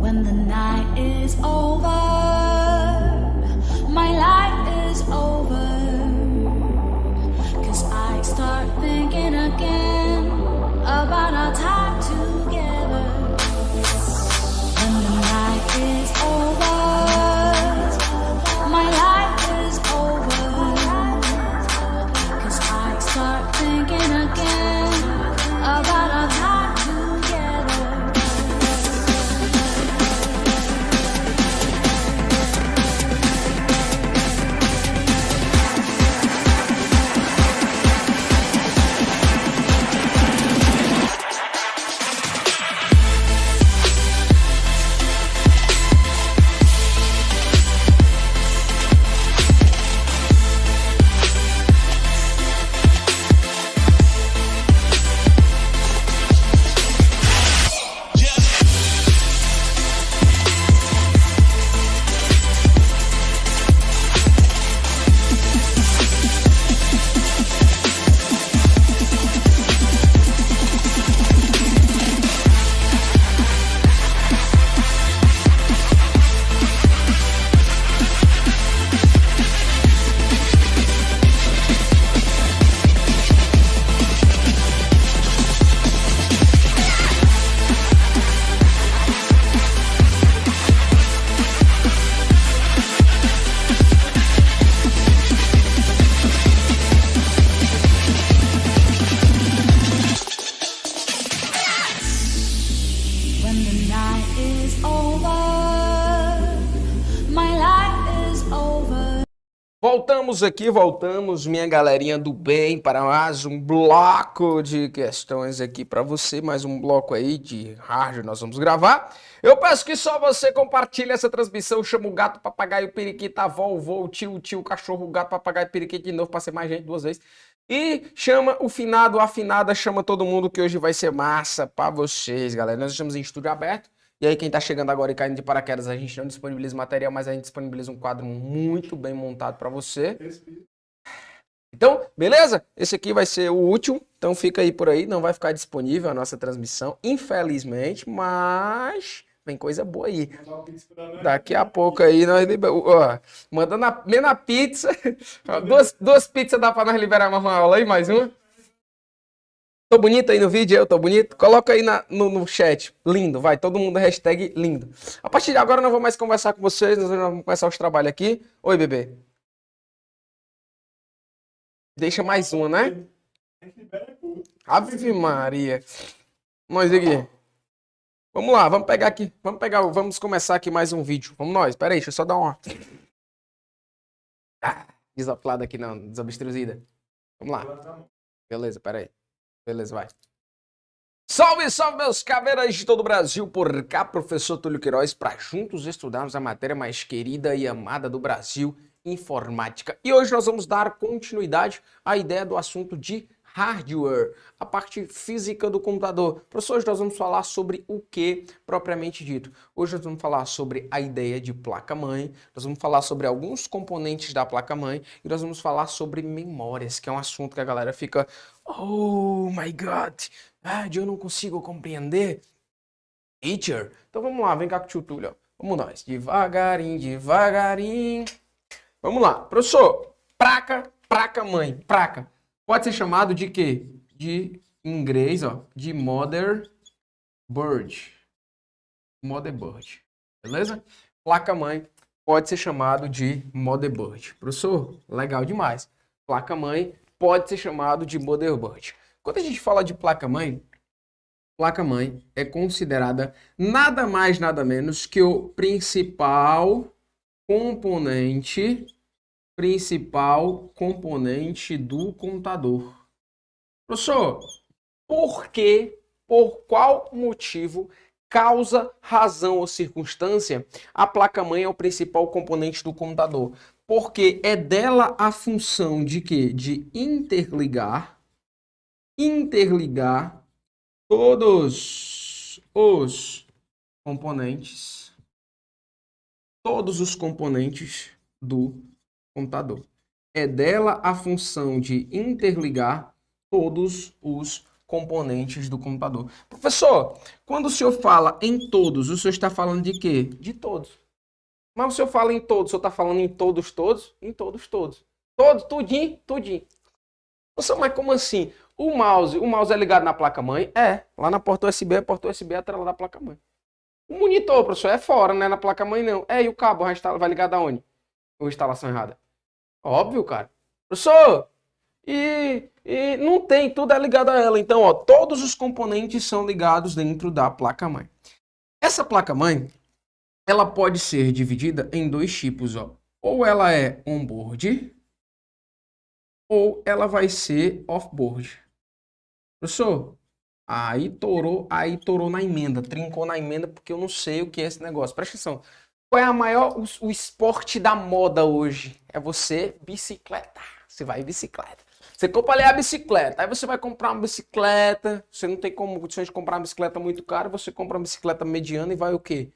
When the night is over, my life is over. 'Cause I start thinking again about our time together. When the night is over, my life is over. 'Cause I start thinking again about our time together. When the night is over, my life is over. Voltamos, minha galerinha do bem, para mais um bloco de questões aqui para você, mais um bloco aí de rádio nós vamos gravar. Eu peço que só você compartilhe essa transmissão, chama o gato, o papagaio, o periquito, a avó, o vô, o tio, o cachorro, o gato, o papagaio, o periquito de novo, para ser mais gente 2 vezes. E chama o finado, a afinada, chama todo mundo que hoje vai ser massa para vocês, galera. Nós estamos em estúdio aberto. E aí, quem tá chegando agora e caindo de paraquedas, a gente não disponibiliza material, mas a gente disponibiliza um quadro muito bem montado para você. Então, beleza? Esse aqui vai ser o último, então fica aí por aí, não vai ficar disponível a nossa transmissão, infelizmente, mas vem coisa boa aí. Daqui a pouco aí nós liberamos, mandando a pizza, duas pizzas dá para nós liberar mais uma aula aí, mais uma. Tô bonito aí no vídeo? Eu tô bonito? Coloca aí no chat. Lindo, vai. Todo mundo hashtag lindo. A partir de agora eu não vou mais conversar com vocês. Nós vamos começar os trabalhos aqui. Oi, bebê. Deixa mais uma, né? Ave Maria. Nós aqui. Vamos lá, vamos pegar aqui. Vamos começar aqui mais um vídeo. Vamos nós. Pera aí, deixa eu só dar uma... desaplada aqui não, desobstruzida. Vamos lá. Beleza, pera aí. Beleza, vai. Salve, salve, meus caveiras de todo o Brasil. Por cá, professor Túlio Queiroz, para juntos estudarmos a matéria mais querida e amada do Brasil, informática. E hoje nós vamos dar continuidade à ideia do assunto de hardware, a parte física do computador. Professor, hoje nós vamos falar sobre o que propriamente dito. Hoje nós vamos falar sobre a ideia de placa-mãe, nós vamos falar sobre alguns componentes da placa-mãe e nós vamos falar sobre memórias, que é um assunto que a galera fica, oh my God, eu não consigo compreender. Teacher, então vamos lá, vem cá com o tio Túlio. Vamos nós, devagarinho, devagarinho. Vamos lá, professor, placa-mãe, placa. Pode ser chamado de quê? De, em inglês, ó, de motherboard. Motherboard, beleza? Placa-mãe pode ser chamado de motherboard. Professor, legal demais. Placa-mãe pode ser chamado de motherboard. Quando a gente fala de placa-mãe é considerada nada mais, nada menos que o principal componente do computador. Professor, por que, por qual motivo, causa, razão ou circunstância, a placa-mãe é o principal componente do computador? Porque é dela a função de quê? De interligar todos os componentes do computador. É dela a função de interligar todos os componentes do computador. Professor, quando o senhor fala em todos, o senhor está falando de quê? De todos. Mas o senhor fala em todos, o senhor está falando em todos? Em todos. Todos, tudinho. Professor, mas como assim? O mouse é ligado na placa-mãe? É, lá na porta USB, é atrelado à placa-mãe. O monitor, professor, é fora, não é na placa-mãe não. E o cabo vai ligar da onde? Ou instalação errada? Óbvio, cara. Professor, e não tem, tudo é ligado a ela. Então, ó, todos os componentes são ligados dentro da placa-mãe. Essa placa-mãe, ela pode ser dividida em dois tipos, ó. Ou ela é on-board, ou ela vai ser off-board. Professor, aí torou na emenda, trincou na emenda, porque eu não sei o que é esse negócio. Presta atenção. Qual é o esporte da moda hoje? É você bicicleta. Você vai em bicicleta. Você compra ali a bicicleta. Aí você vai comprar uma bicicleta. Você não tem condições de comprar uma bicicleta muito cara. Você compra uma bicicleta mediana e vai o quê?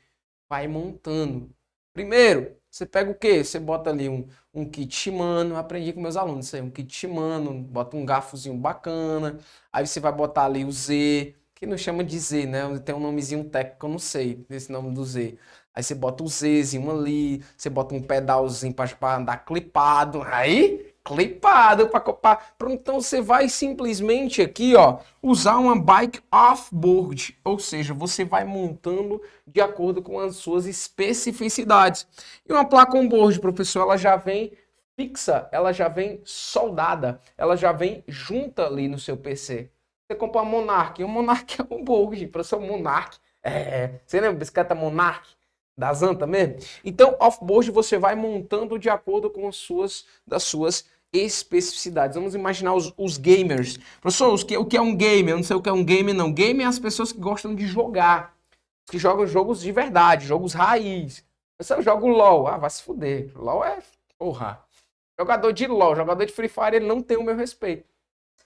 Vai montando. Primeiro, você pega o quê? Você bota ali um kit Shimano. Eu aprendi com meus alunos isso aí. Um kit Shimano. Bota um garfozinho bacana. Aí você vai botar ali o Z. Que não chama de Z, né? Tem um nomezinho técnico que eu não sei. Esse nome do Z. Aí você bota o Zzinho ali, você bota um pedalzinho para andar clipado. Aí, clipado para então você vai simplesmente aqui, ó, usar uma bike off-board, ou seja, você vai montando de acordo com as suas especificidades. E uma placa on-board, professor, ela já vem fixa, ela já vem soldada, ela já vem junta ali no seu PC. Você compra uma Monarch, o Monarch é on-board, professor, Monarch. Você lembra bicicleta Monarch? Da Zanta mesmo? Então, off-board você vai montando de acordo com das suas especificidades. Vamos imaginar os gamers. Professor, o que é um gamer? Eu não sei o que é um gamer, não. Gamer é as pessoas que gostam de jogar. Que jogam jogos de verdade, jogos raiz. Eu jogo LOL. Vai se fuder. LOL é... Porra. Jogador de LOL, jogador de Free Fire, ele não tem o meu respeito.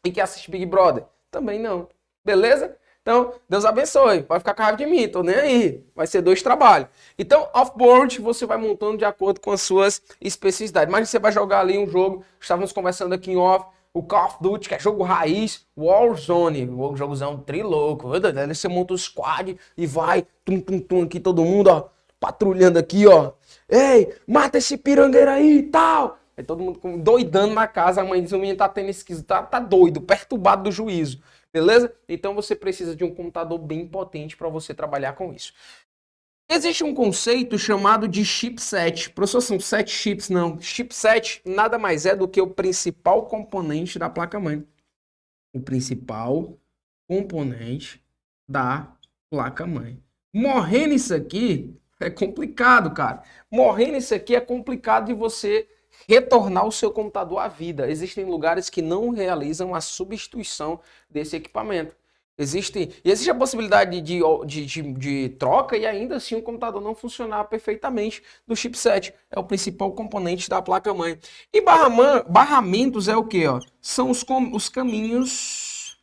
E que assiste Big Brother? Também não. Beleza? Então, Deus abençoe. Vai ficar com raiva de mim, tô nem aí. Vai ser 2 trabalhos. Então, off-board, você vai montando de acordo com as suas especificidades. Mas você vai jogar ali um jogo, estávamos conversando aqui em off, o Call of Duty, que é jogo raiz, Warzone, o jogozão trilouco. Aí você monta o squad e vai, tum, aqui todo mundo, ó, patrulhando aqui, ó. Ei, mata esse pirangueiro aí e tal. Aí todo mundo doidando na casa, a mãe diz, o menino tá tendo esquisito, tá doido, perturbado do juízo. beleza? Então você precisa de um computador bem potente para você trabalhar com isso. Existe um conceito chamado de chipset. Professor, são 7 chips? Não. Chipset nada mais é do que o principal componente da placa-mãe. O principal componente da placa-mãe. Morrendo isso aqui é complicado, cara. Morrendo isso aqui é complicado de você retornar o seu computador à vida. Existem lugares que não realizam a substituição desse equipamento. Existe a possibilidade de troca e ainda assim o computador não funcionar perfeitamente do chipset. É o principal componente da placa-mãe. E barramentos é o que? São os caminhos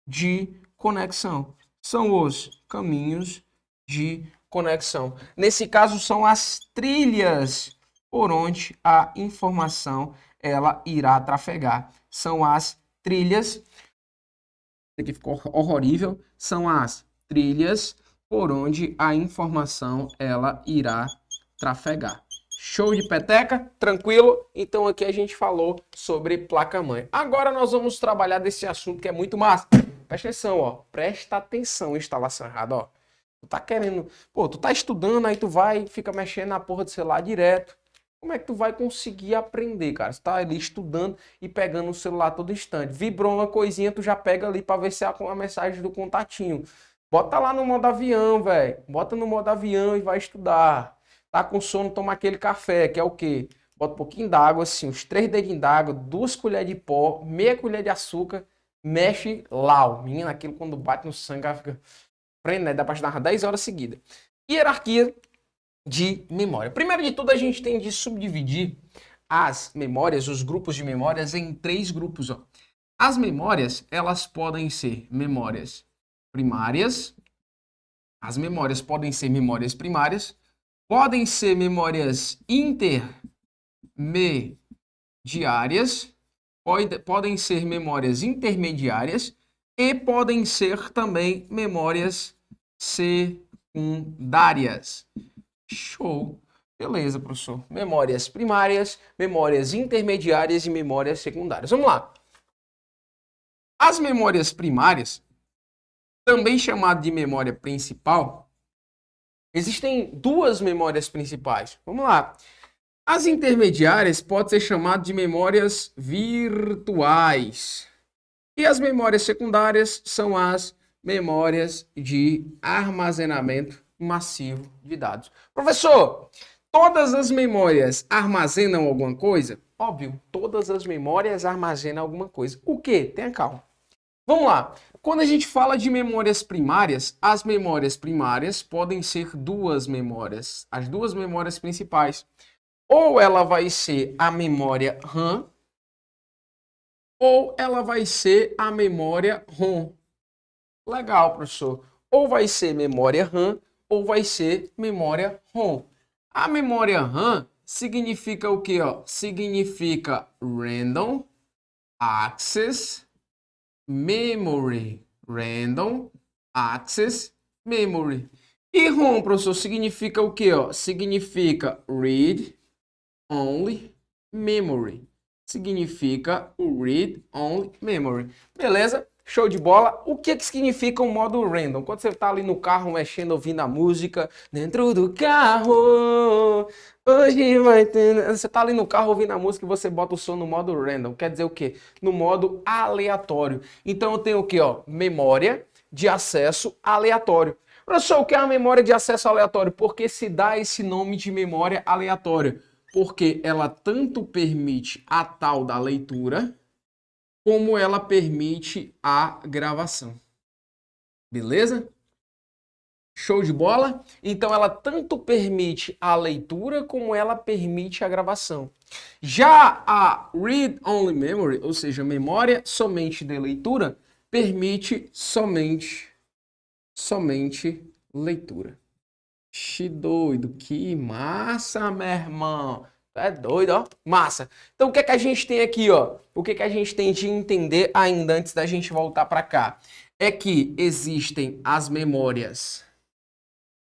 de conexão. São os caminhos de conexão. Nesse caso, são as trilhas por onde a informação ela irá trafegar. São as trilhas. Aqui ficou horrível, são as trilhas por onde a informação ela irá trafegar. Show de peteca? Tranquilo? Então aqui a gente falou sobre placa-mãe. Agora nós vamos trabalhar desse assunto que é muito massa. Presta atenção, ó. Presta atenção, instalação errada, ó. Tu tá querendo... Pô, tu tá estudando, aí tu vai e fica mexendo na porra do celular direto. Como é que tu vai conseguir aprender, cara? Você tá ali estudando e pegando o celular todo instante. Vibrou uma coisinha, tu já pega ali para ver se é a mensagem do contatinho. Bota lá no modo avião, velho. Bota no modo avião e vai estudar. Tá com sono, toma aquele café, que é o quê? Bota um pouquinho d'água, assim, uns 3 dedinhos d'água, 2 colheres de pó, meia colher de açúcar, mexe lá. Menina, aquilo quando bate no sangue, fica... Né? Dá pra estudar 10 horas seguidas. Hierarquia de memória. Primeiro de tudo, a gente tem de subdividir as memórias, os grupos de memórias, em 3 grupos. Ó. As memórias, elas podem ser memórias primárias. As memórias podem ser memórias primárias. Podem ser memórias intermediárias. Podem ser memórias intermediárias. E podem ser também memórias secundárias. Show. Beleza, professor. Memórias primárias, memórias intermediárias e memórias secundárias. Vamos lá. As memórias primárias, também chamado de memória principal, existem 2 memórias principais. Vamos lá. As intermediárias podem ser chamadas de memórias virtuais. E as memórias secundárias são as memórias de armazenamento massivo de dados. Professor, todas as memórias armazenam alguma coisa? Óbvio, todas as memórias armazenam alguma coisa. O quê? Tenha calma. Vamos lá. Quando a gente fala de memórias primárias, as memórias primárias podem ser 2 memórias. As 2 memórias principais. Ou ela vai ser a memória RAM, ou ela vai ser a memória ROM. Legal, professor. Ou vai ser memória RAM, ou vai ser memória ROM. A memória RAM significa o quê? Significa Random Access Memory. Random Access Memory. E ROM, professor, significa o quê? Significa Read Only Memory. Significa Read Only Memory. Beleza? Show de bola. O que significa um modo random? Quando você está ali no carro mexendo, ouvindo a música, dentro do carro, hoje vai ter... Você está ali no carro ouvindo a música e você bota o som no modo random. Quer dizer o quê? No modo aleatório. Então eu tenho o quê? Memória de acesso aleatório. Professor, o que é a memória de acesso aleatório? Por que se dá esse nome de memória aleatória? Porque ela tanto permite a tal da leitura, como ela permite a gravação. Beleza? Show de bola? Então ela tanto permite a leitura como ela permite a gravação. Já a Read Only Memory, ou seja, memória somente de leitura, permite somente leitura. Xi doido, que massa, meu irmão. É doido, ó. Massa. Então, o que é que a gente tem aqui, ó? O que é que a gente tem de entender ainda antes da gente voltar para cá? É que existem as memórias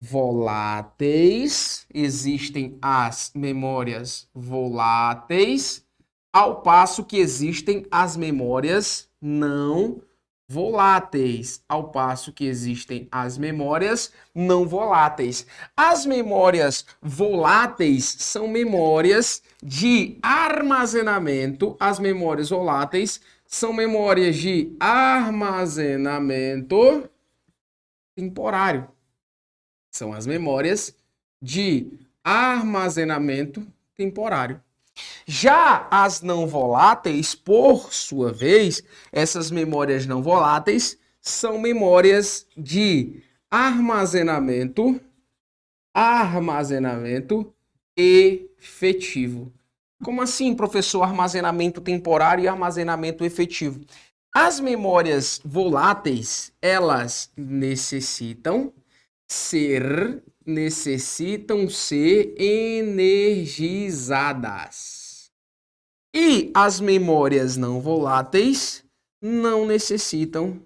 voláteis, existem as memórias voláteis, ao passo que existem as memórias não voláteis, ao passo que existem as memórias não voláteis. As memórias voláteis são memórias de armazenamento. As memórias voláteis são memórias de armazenamento temporário. São as memórias de armazenamento temporário. Já as não voláteis, por sua vez, essas memórias não voláteis são memórias de armazenamento efetivo. Como assim, professor? Armazenamento temporário e armazenamento efetivo. As memórias voláteis, elas necessitam ser energizadas. E as memórias não voláteis não necessitam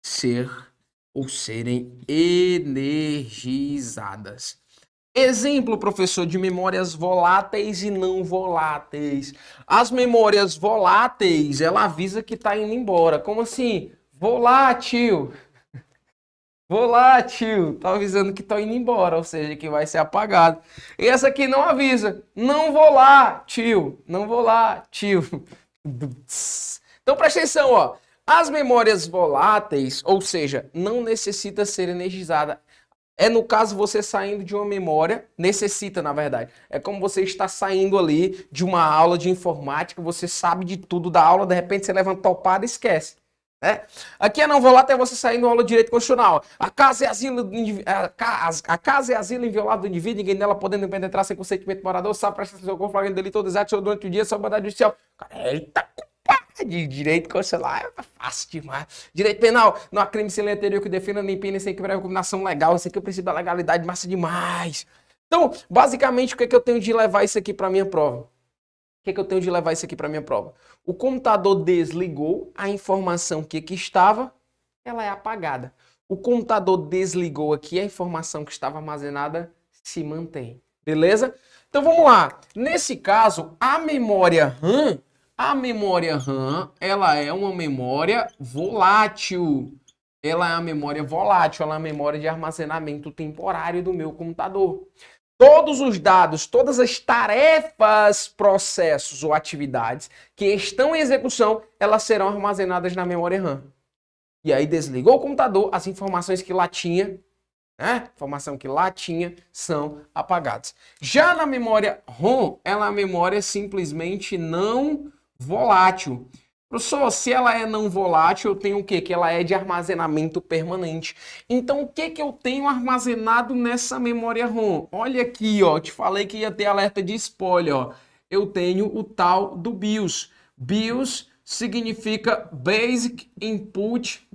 ser ou serem energizadas. Exemplo, professor, de memórias voláteis e não voláteis. As memórias voláteis, ela avisa que está indo embora. Como assim? Volátil. Volátil, tá avisando que tá indo embora, ou seja, que vai ser apagado. E essa aqui não avisa, não volátil, não volátil. Então presta atenção, ó. As memórias voláteis, ou seja, não necessita ser energizada. É no caso você saindo de uma memória, necessita na verdade. É como você está saindo ali de uma aula de informática, você sabe de tudo da aula, de repente você levanta topada e esquece. Aqui é não volátil é você sair no aula de direito constitucional. A casa é asilo inviolável do indivíduo, ninguém nela podendo penetrar sem consentimento do morador, sabe prestar atenção com flagrante delito ou desastre durante o dia, sob mandado judicial. Cara, eita, de direito constitucional é fácil demais. Direito penal, não há crime sem lei anterior que defenda nem pena sem quebrar a combinação legal. Isso aqui é o princípio da legalidade, massa demais. Então, basicamente, o que é que eu tenho de levar isso aqui para minha prova? O computador desligou, a informação que aqui estava, ela é apagada. O computador desligou aqui, a informação que estava armazenada se mantém. Beleza? Então vamos lá. Nesse caso, a memória RAM, ela é uma memória volátil. Ela é a memória de armazenamento temporário do meu computador. Todos os dados, todas as tarefas, processos ou atividades que estão em execução, elas serão armazenadas na memória RAM. E aí desligou o computador, as informações que lá tinha, são apagadas. Já na memória ROM, ela é uma memória simplesmente não volátil. Professor, se ela é não volátil, eu tenho o quê? Que ela é de armazenamento permanente. Então, o que que eu tenho armazenado nessa memória ROM? Olha aqui, ó, te falei que ia ter alerta de spoiler, ó. Eu tenho o tal do BIOS. BIOS significa Basic Input,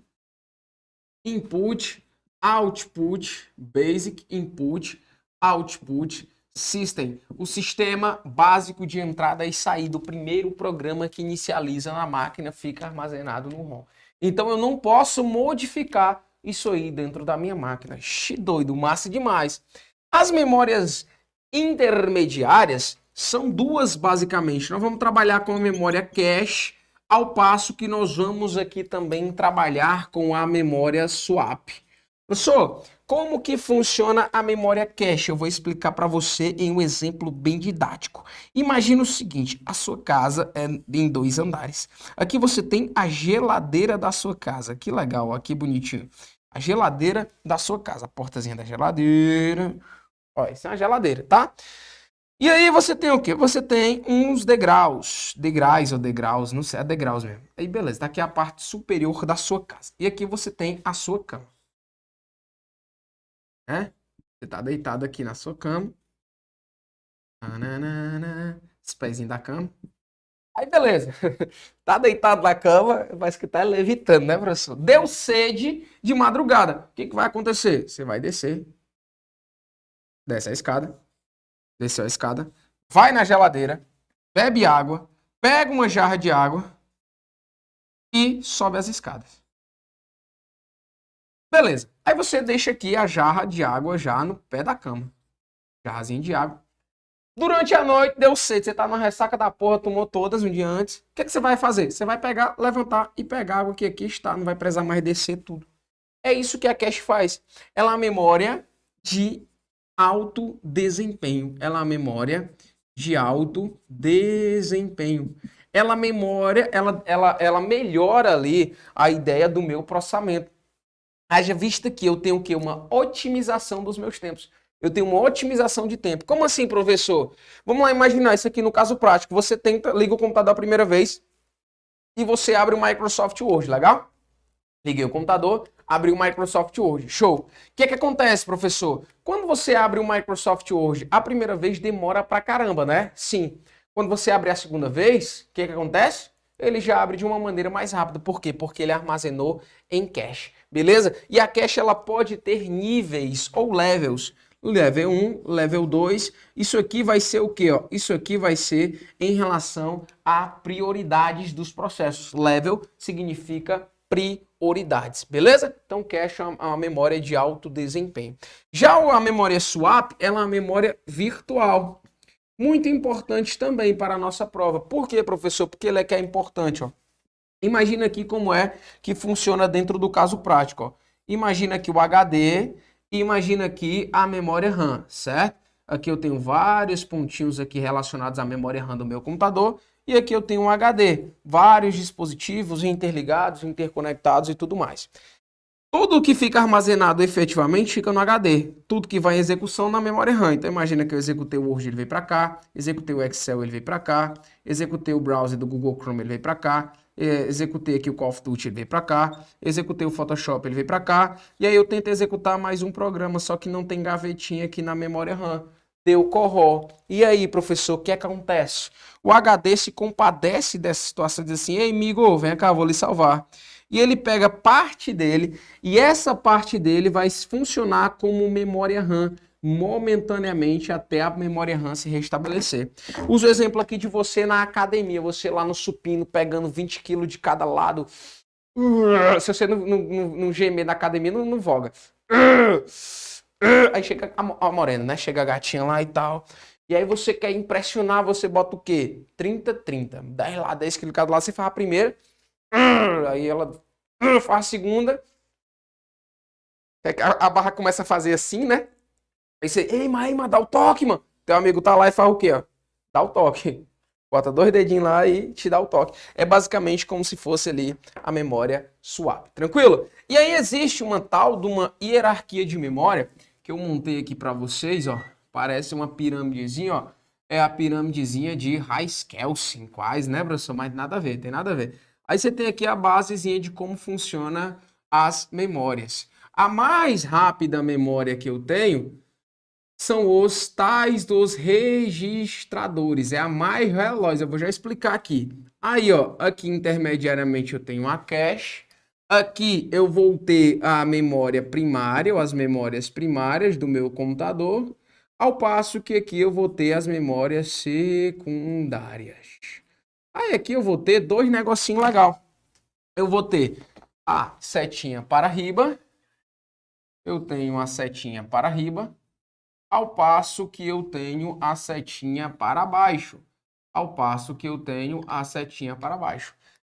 Output, Basic Input, Output System, o sistema básico de entrada e saída, o primeiro programa que inicializa na máquina fica armazenado no ROM. Então eu não posso modificar isso aí dentro da minha máquina. Doido, massa demais. As memórias intermediárias são duas basicamente. Nós vamos trabalhar com a memória cache, ao passo que nós vamos aqui também trabalhar com a memória swap. Professor, como que funciona a memória cache? Eu vou explicar para você em um exemplo bem didático. Imagina o seguinte, a sua casa é em 2 andares. Aqui você tem a geladeira da sua casa. Que legal, ó, que bonitinho. A geladeira da sua casa, a portazinha da geladeira. Ó, isso é uma geladeira, tá? E aí você tem o quê? Você tem uns degraus, não sei, é degraus mesmo. Aí beleza, tá aqui a parte superior da sua casa. E aqui você tem a sua cama. Você tá deitado aqui na sua cama. Os pezinhos da cama. Aí beleza. Tá deitado na cama, mas que tá levitando, né, professor? Deu sede de madrugada. O que que vai acontecer? Você vai descer. Desce a escada. Desceu a escada. Vai na geladeira. Bebe água. Pega uma jarra de água. E sobe as escadas. Beleza. Aí você deixa aqui a jarra de água já no pé da cama. Jarrazinha de água. Durante a noite, deu sede, você tá na ressaca da porra, tomou todas um dia antes. O que você vai fazer? Você vai pegar, levantar e pegar a água que aqui está, não vai precisar mais descer tudo. É isso que a cache faz. Ela é uma memória de alto desempenho. Ela é uma memória de alto desempenho. Ela melhora ali a ideia do meu processamento. Haja vista que eu tenho o quê? Uma otimização dos meus tempos. Eu tenho uma otimização de tempo. Como assim, professor? Vamos lá imaginar isso aqui no caso prático. Você liga o computador a primeira vez e você abre o Microsoft Word, legal? Liguei o computador, abri o Microsoft Word. Show. O que acontece, professor? Quando você abre o Microsoft Word, a primeira vez demora pra caramba, né? Sim. Quando você abre a segunda vez, o que acontece? Ele já abre de uma maneira mais rápida. Por quê? Porque ele armazenou em cache. Beleza? E a cache ela pode ter níveis ou levels. Level 1, level 2. Isso aqui vai ser o quê? Ó? Isso aqui vai ser em relação a prioridades dos processos. Level significa prioridades, beleza? Então, cache é uma memória de alto desempenho. Já a memória swap, ela é uma memória virtual. Muito importante também para a nossa prova. Por quê, professor? Porque ela é que é importante, ó. Imagina aqui como é que funciona dentro do caso prático, ó. Imagina aqui o HD e imagina aqui a memória RAM, certo? Aqui eu tenho vários pontinhos aqui relacionados à memória RAM do meu computador. E aqui eu tenho um HD, vários dispositivos interligados, interconectados e tudo mais. Tudo que fica armazenado efetivamente fica no HD. Tudo que vai em execução na memória RAM. Então imagina que eu executei o Word, ele veio para cá. Executei o Excel, ele veio para cá. Executei o browser do Google Chrome, ele veio para cá. Executei aqui o Call of Duty, ele veio para cá. Executei o Photoshop, ele veio para cá. E aí eu tento executar mais um programa, só que não tem gavetinha aqui na memória RAM. Deu corró. E aí, professor, o que acontece? O HD se compadece dessa situação e diz assim: ei, amigo, vem cá, vou lhe salvar. E ele pega parte dele e essa parte dele vai funcionar como memória RAM momentaneamente até a memória RAM se restabelecer. Uso o exemplo aqui de você na academia, você lá no supino pegando 20 kg de cada lado. Se você não gemer na academia, não voga. Aí chega a morena, né? Chega a gatinha lá e tal. E aí você quer impressionar, você bota o quê? 30, 30. 10 lá, 10 kg cada lado, você faz a primeira. Aí ela faz a segunda. A barra começa a fazer assim, né? Aí você, ei, mas dá o toque, mano. Teu amigo tá lá e faz o quê, ó? Dá o toque. Bota 2 dedinhos lá e te dá o toque. É basicamente como se fosse ali a memória swap. Tranquilo? E aí existe uma tal de uma hierarquia de memória que eu montei aqui para vocês, ó. Parece uma pirâmidezinha, ó. É a pirâmidezinha de Haskell-Sim, quase, né, professor? Mas nada a ver, tem nada a ver. Aí você tem aqui a basezinha de como funciona as memórias. A mais rápida memória que eu tenho são os tais dos registradores. É a mais veloz, eu vou já explicar aqui. Aí, ó, aqui intermediariamente eu tenho a cache. Aqui eu vou ter a memória primária, ou as memórias primárias do meu computador, ao passo que aqui eu vou ter as memórias secundárias. Aí aqui eu vou ter dois negocinhos legal. Eu vou ter a setinha para riba, eu tenho a setinha para riba, ao passo que eu tenho a setinha para baixo, ao passo que eu tenho a setinha para baixo.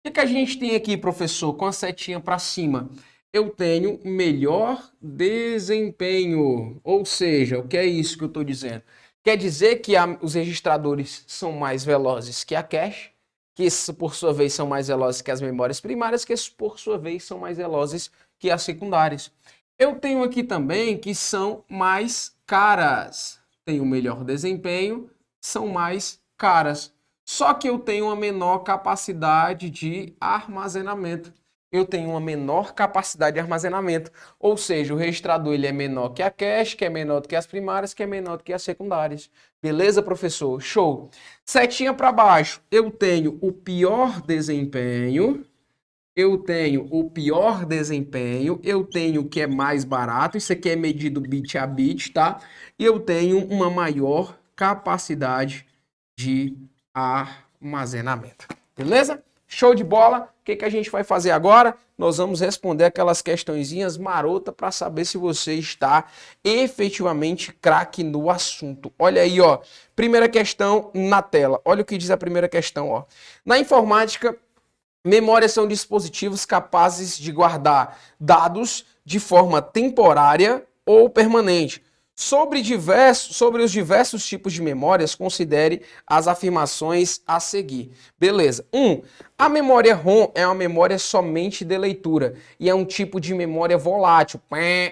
O que a gente tem aqui, professor, com a setinha para cima? Eu tenho melhor desempenho, ou seja, o que é isso que eu estou dizendo? Quer dizer que os registradores são mais velozes que a cache, que por sua vez são mais velozes que as memórias primárias, que por sua vez são mais velozes que as secundárias. Eu tenho aqui também que são mais caras, tenho melhor desempenho, são mais caras. Só que eu tenho uma menor capacidade de armazenamento. Eu tenho uma menor capacidade de armazenamento. Ou seja, o registrador ele é menor que a cache, que é menor do que as primárias, que é menor do que as secundárias. Beleza, professor? Show! Setinha para baixo, eu tenho o pior desempenho. Eu tenho o pior desempenho. Eu tenho o que é mais barato. Isso aqui é medido bit a bit, tá? E eu tenho uma maior capacidade de armazenamento. Beleza? Show de bola? O que a gente vai fazer agora? Nós vamos responder aquelas questõezinhas marota para saber se você está efetivamente craque no assunto. Olha aí, ó. Primeira questão na tela. Olha o que diz a primeira questão, ó. Na informática, memórias são dispositivos capazes de guardar dados de forma temporária ou permanente. Sobre os diversos tipos de memórias, considere as afirmações a seguir. Beleza. 1. A memória ROM é uma memória somente de leitura e é um tipo de memória volátil.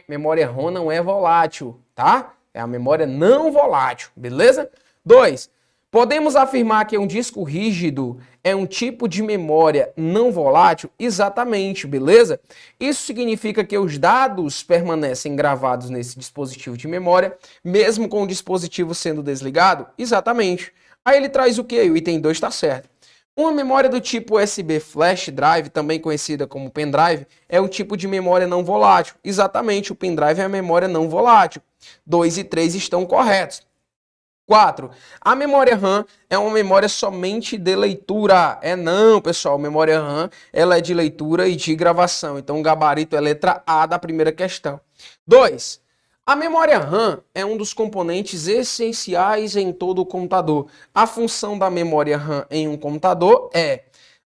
Memória ROM não é volátil, tá? É a memória não volátil, beleza? 2. Podemos afirmar que um disco rígido é um tipo de memória não volátil? Exatamente, beleza? Isso significa que os dados permanecem gravados nesse dispositivo de memória, mesmo com o dispositivo sendo desligado? Exatamente. Aí ele traz o quê? O item 2 está certo. Uma memória do tipo USB Flash Drive, também conhecida como pendrive, é um tipo de memória não volátil. Exatamente, o pendrive é a memória não volátil. 2 e 3 estão corretos. 4. A memória RAM é uma memória somente de leitura. Não, pessoal. Memória RAM ela é de leitura e de gravação. Então, o gabarito é letra A da primeira questão. 2. A memória RAM é um dos componentes essenciais em todo o computador. A função da memória RAM em um computador é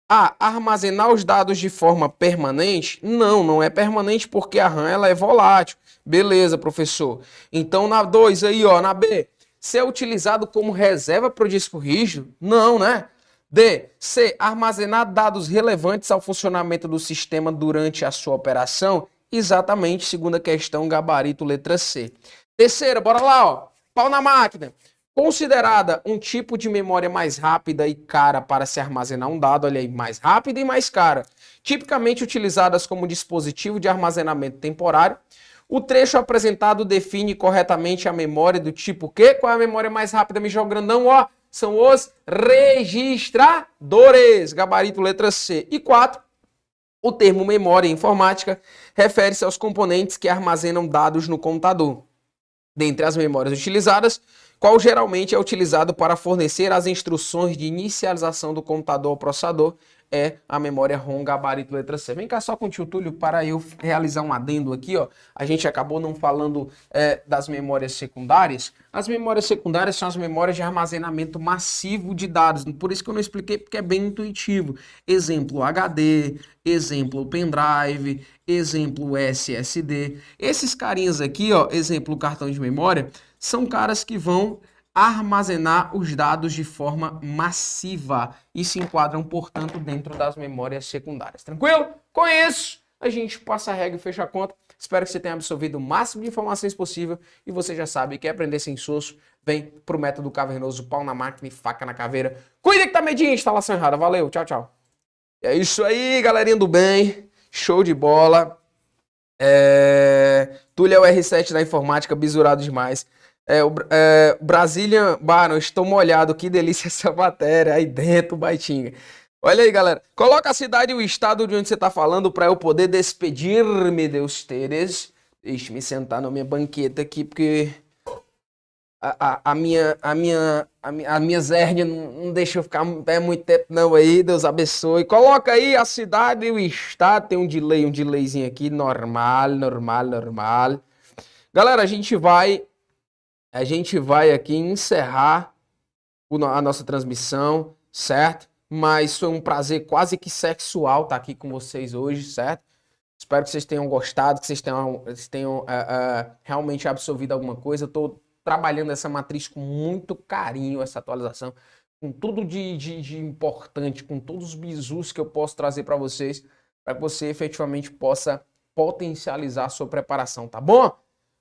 A. Armazenar os dados de forma permanente? Não, não é permanente porque a RAM ela é volátil. Beleza, professor. Então, na 2 aí, ó, na B. Ser utilizado como reserva para o disco rígido? Não, né? D. C. Armazenar dados relevantes ao funcionamento do sistema durante a sua operação? Exatamente, segunda questão, gabarito, letra C. Terceira, bora lá, ó. Pau na máquina. Considerada um tipo de memória mais rápida e cara para se armazenar um dado, olha aí, mais rápida e mais cara. Tipicamente utilizadas como dispositivo de armazenamento temporário. O trecho apresentado define corretamente a memória do tipo quê? Qual é a memória mais rápida, mijão grandão? Ó, são os registradores. Gabarito, letra C. E 4. O termo memória informática refere-se aos componentes que armazenam dados no computador. Dentre as memórias utilizadas, qual geralmente é utilizado para fornecer as instruções de inicialização do computador ao processador, é a memória ROM, gabarito, letra C. Vem cá só com o tio Túlio para eu realizar um adendo aqui, ó. A gente acabou não falando das memórias secundárias. As memórias secundárias são as memórias de armazenamento massivo de dados. Por isso que eu não expliquei, porque é bem intuitivo. Exemplo, HD, exemplo, pendrive, exemplo, SSD. Esses carinhas aqui, ó, exemplo, cartão de memória, são caras que vão armazenar os dados de forma massiva e se enquadram, portanto, dentro das memórias secundárias. Tranquilo? Com isso, a gente passa a regra e fecha a conta. Espero que você tenha absorvido o máximo de informações possível e você já sabe, quer aprender sem soço, vem pro método cavernoso, pau na máquina e faca na caveira. Cuida que tá medinho, instalação errada. Valeu, tchau, tchau. É isso aí, galerinha do bem. Show de bola. Túlio é o R7 da informática, bisurado demais. Brasília, Baron, estou molhado, que delícia essa matéria aí dentro, Baitinga. Olha aí, galera, coloca a cidade e o estado de onde você está falando para eu poder despedir-me de vocês. Deixa-me sentar na minha banqueta aqui, porque as minhas hérnias não deixam eu ficar em pé muito tempo não aí, Deus abençoe. Coloca aí a cidade e o estado, tem um delayzinho aqui, normal. Galera, a gente vai aqui encerrar a nossa transmissão, certo? Mas foi um prazer quase que sexual estar aqui com vocês hoje, certo? Espero que vocês tenham gostado, que vocês tenham realmente absorvido alguma coisa. Eu estou trabalhando essa matriz com muito carinho, essa atualização, com tudo de importante, com todos os bizus que eu posso trazer para vocês, para que você efetivamente possa potencializar a sua preparação, tá bom?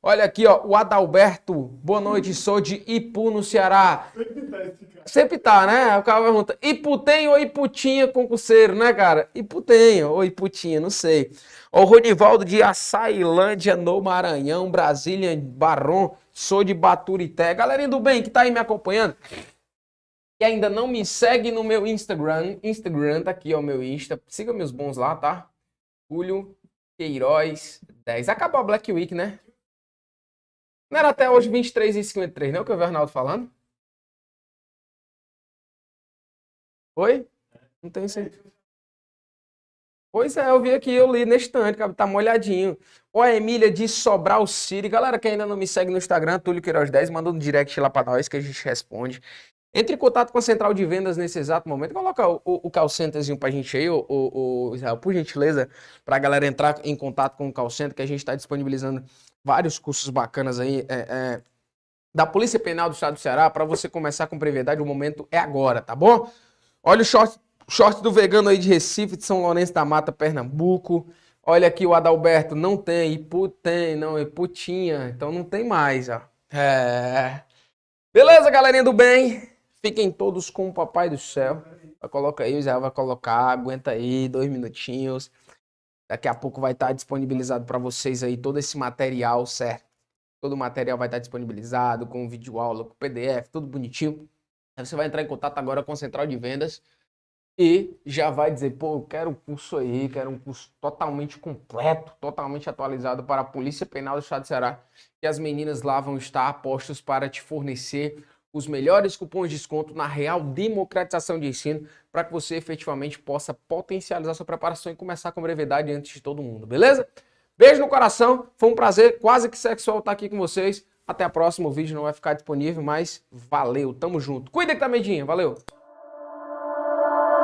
Olha aqui, ó, o Adalberto, boa noite, sou de Ipu, no Ceará. Sempre tá, né? O cara pergunta, Ipu tem ou Iputinha concurseiro, né, cara? Ipu tem ou Iputinha, não sei. O Ronivaldo de Açailândia, no Maranhão, Brasília, Barrom, sou de Baturité. Galerinha do bem que tá aí me acompanhando, e ainda não me segue no meu Instagram, tá aqui, ó, o meu Insta, siga meus bons lá, tá? Túlio Queiroz 10. Acabou a Black Week, né? Não era até hoje 23h53, não? Que eu vi o Arnaldo falando? Oi? Não tenho certeza. Pois é, eu vi aqui, eu li nesse instante, cara, tá molhadinho. Ó, a Emília de Sobral City. Galera que ainda não me segue no Instagram, Túlio Queiroz 10, manda um direct lá pra nós que a gente responde. Entre em contato com a central de vendas nesse exato momento. Coloca o call centerzinho pra gente aí, o Israel, por gentileza, pra galera entrar em contato com o call center, que a gente tá disponibilizando vários cursos bacanas aí da Polícia Penal do Estado do Ceará pra você começar com brevidade. O momento é agora, tá bom? Olha o short do vegano aí de Recife, de São Lourenço da Mata, Pernambuco. Olha aqui o Adalberto, não tem, Ipu tem, não, Ipu tinha, então não tem mais, ó. Beleza, galerinha do bem? Fiquem todos com o Papai do Céu. Coloca aí, o Israel vai colocar, aguenta aí, 2 minutinhos. Daqui a pouco vai estar disponibilizado para vocês aí todo esse material, certo? Todo o material vai estar disponibilizado com vídeo aula, com PDF, tudo bonitinho. Aí você vai entrar em contato agora com a Central de Vendas e já vai dizer, pô, eu quero um curso aí, quero um curso totalmente completo, totalmente atualizado para a Polícia Penal do Estado do Ceará. E as meninas lá vão estar a postos para te fornecer os melhores cupons de desconto na real democratização de ensino para que você efetivamente possa potencializar sua preparação e começar com brevidade antes de todo mundo, beleza? Beijo no coração, foi um prazer quase que sexual estar aqui com vocês. Até a próxima, o vídeo não vai ficar disponível, mas valeu, tamo junto. Cuida que tá medinha, valeu!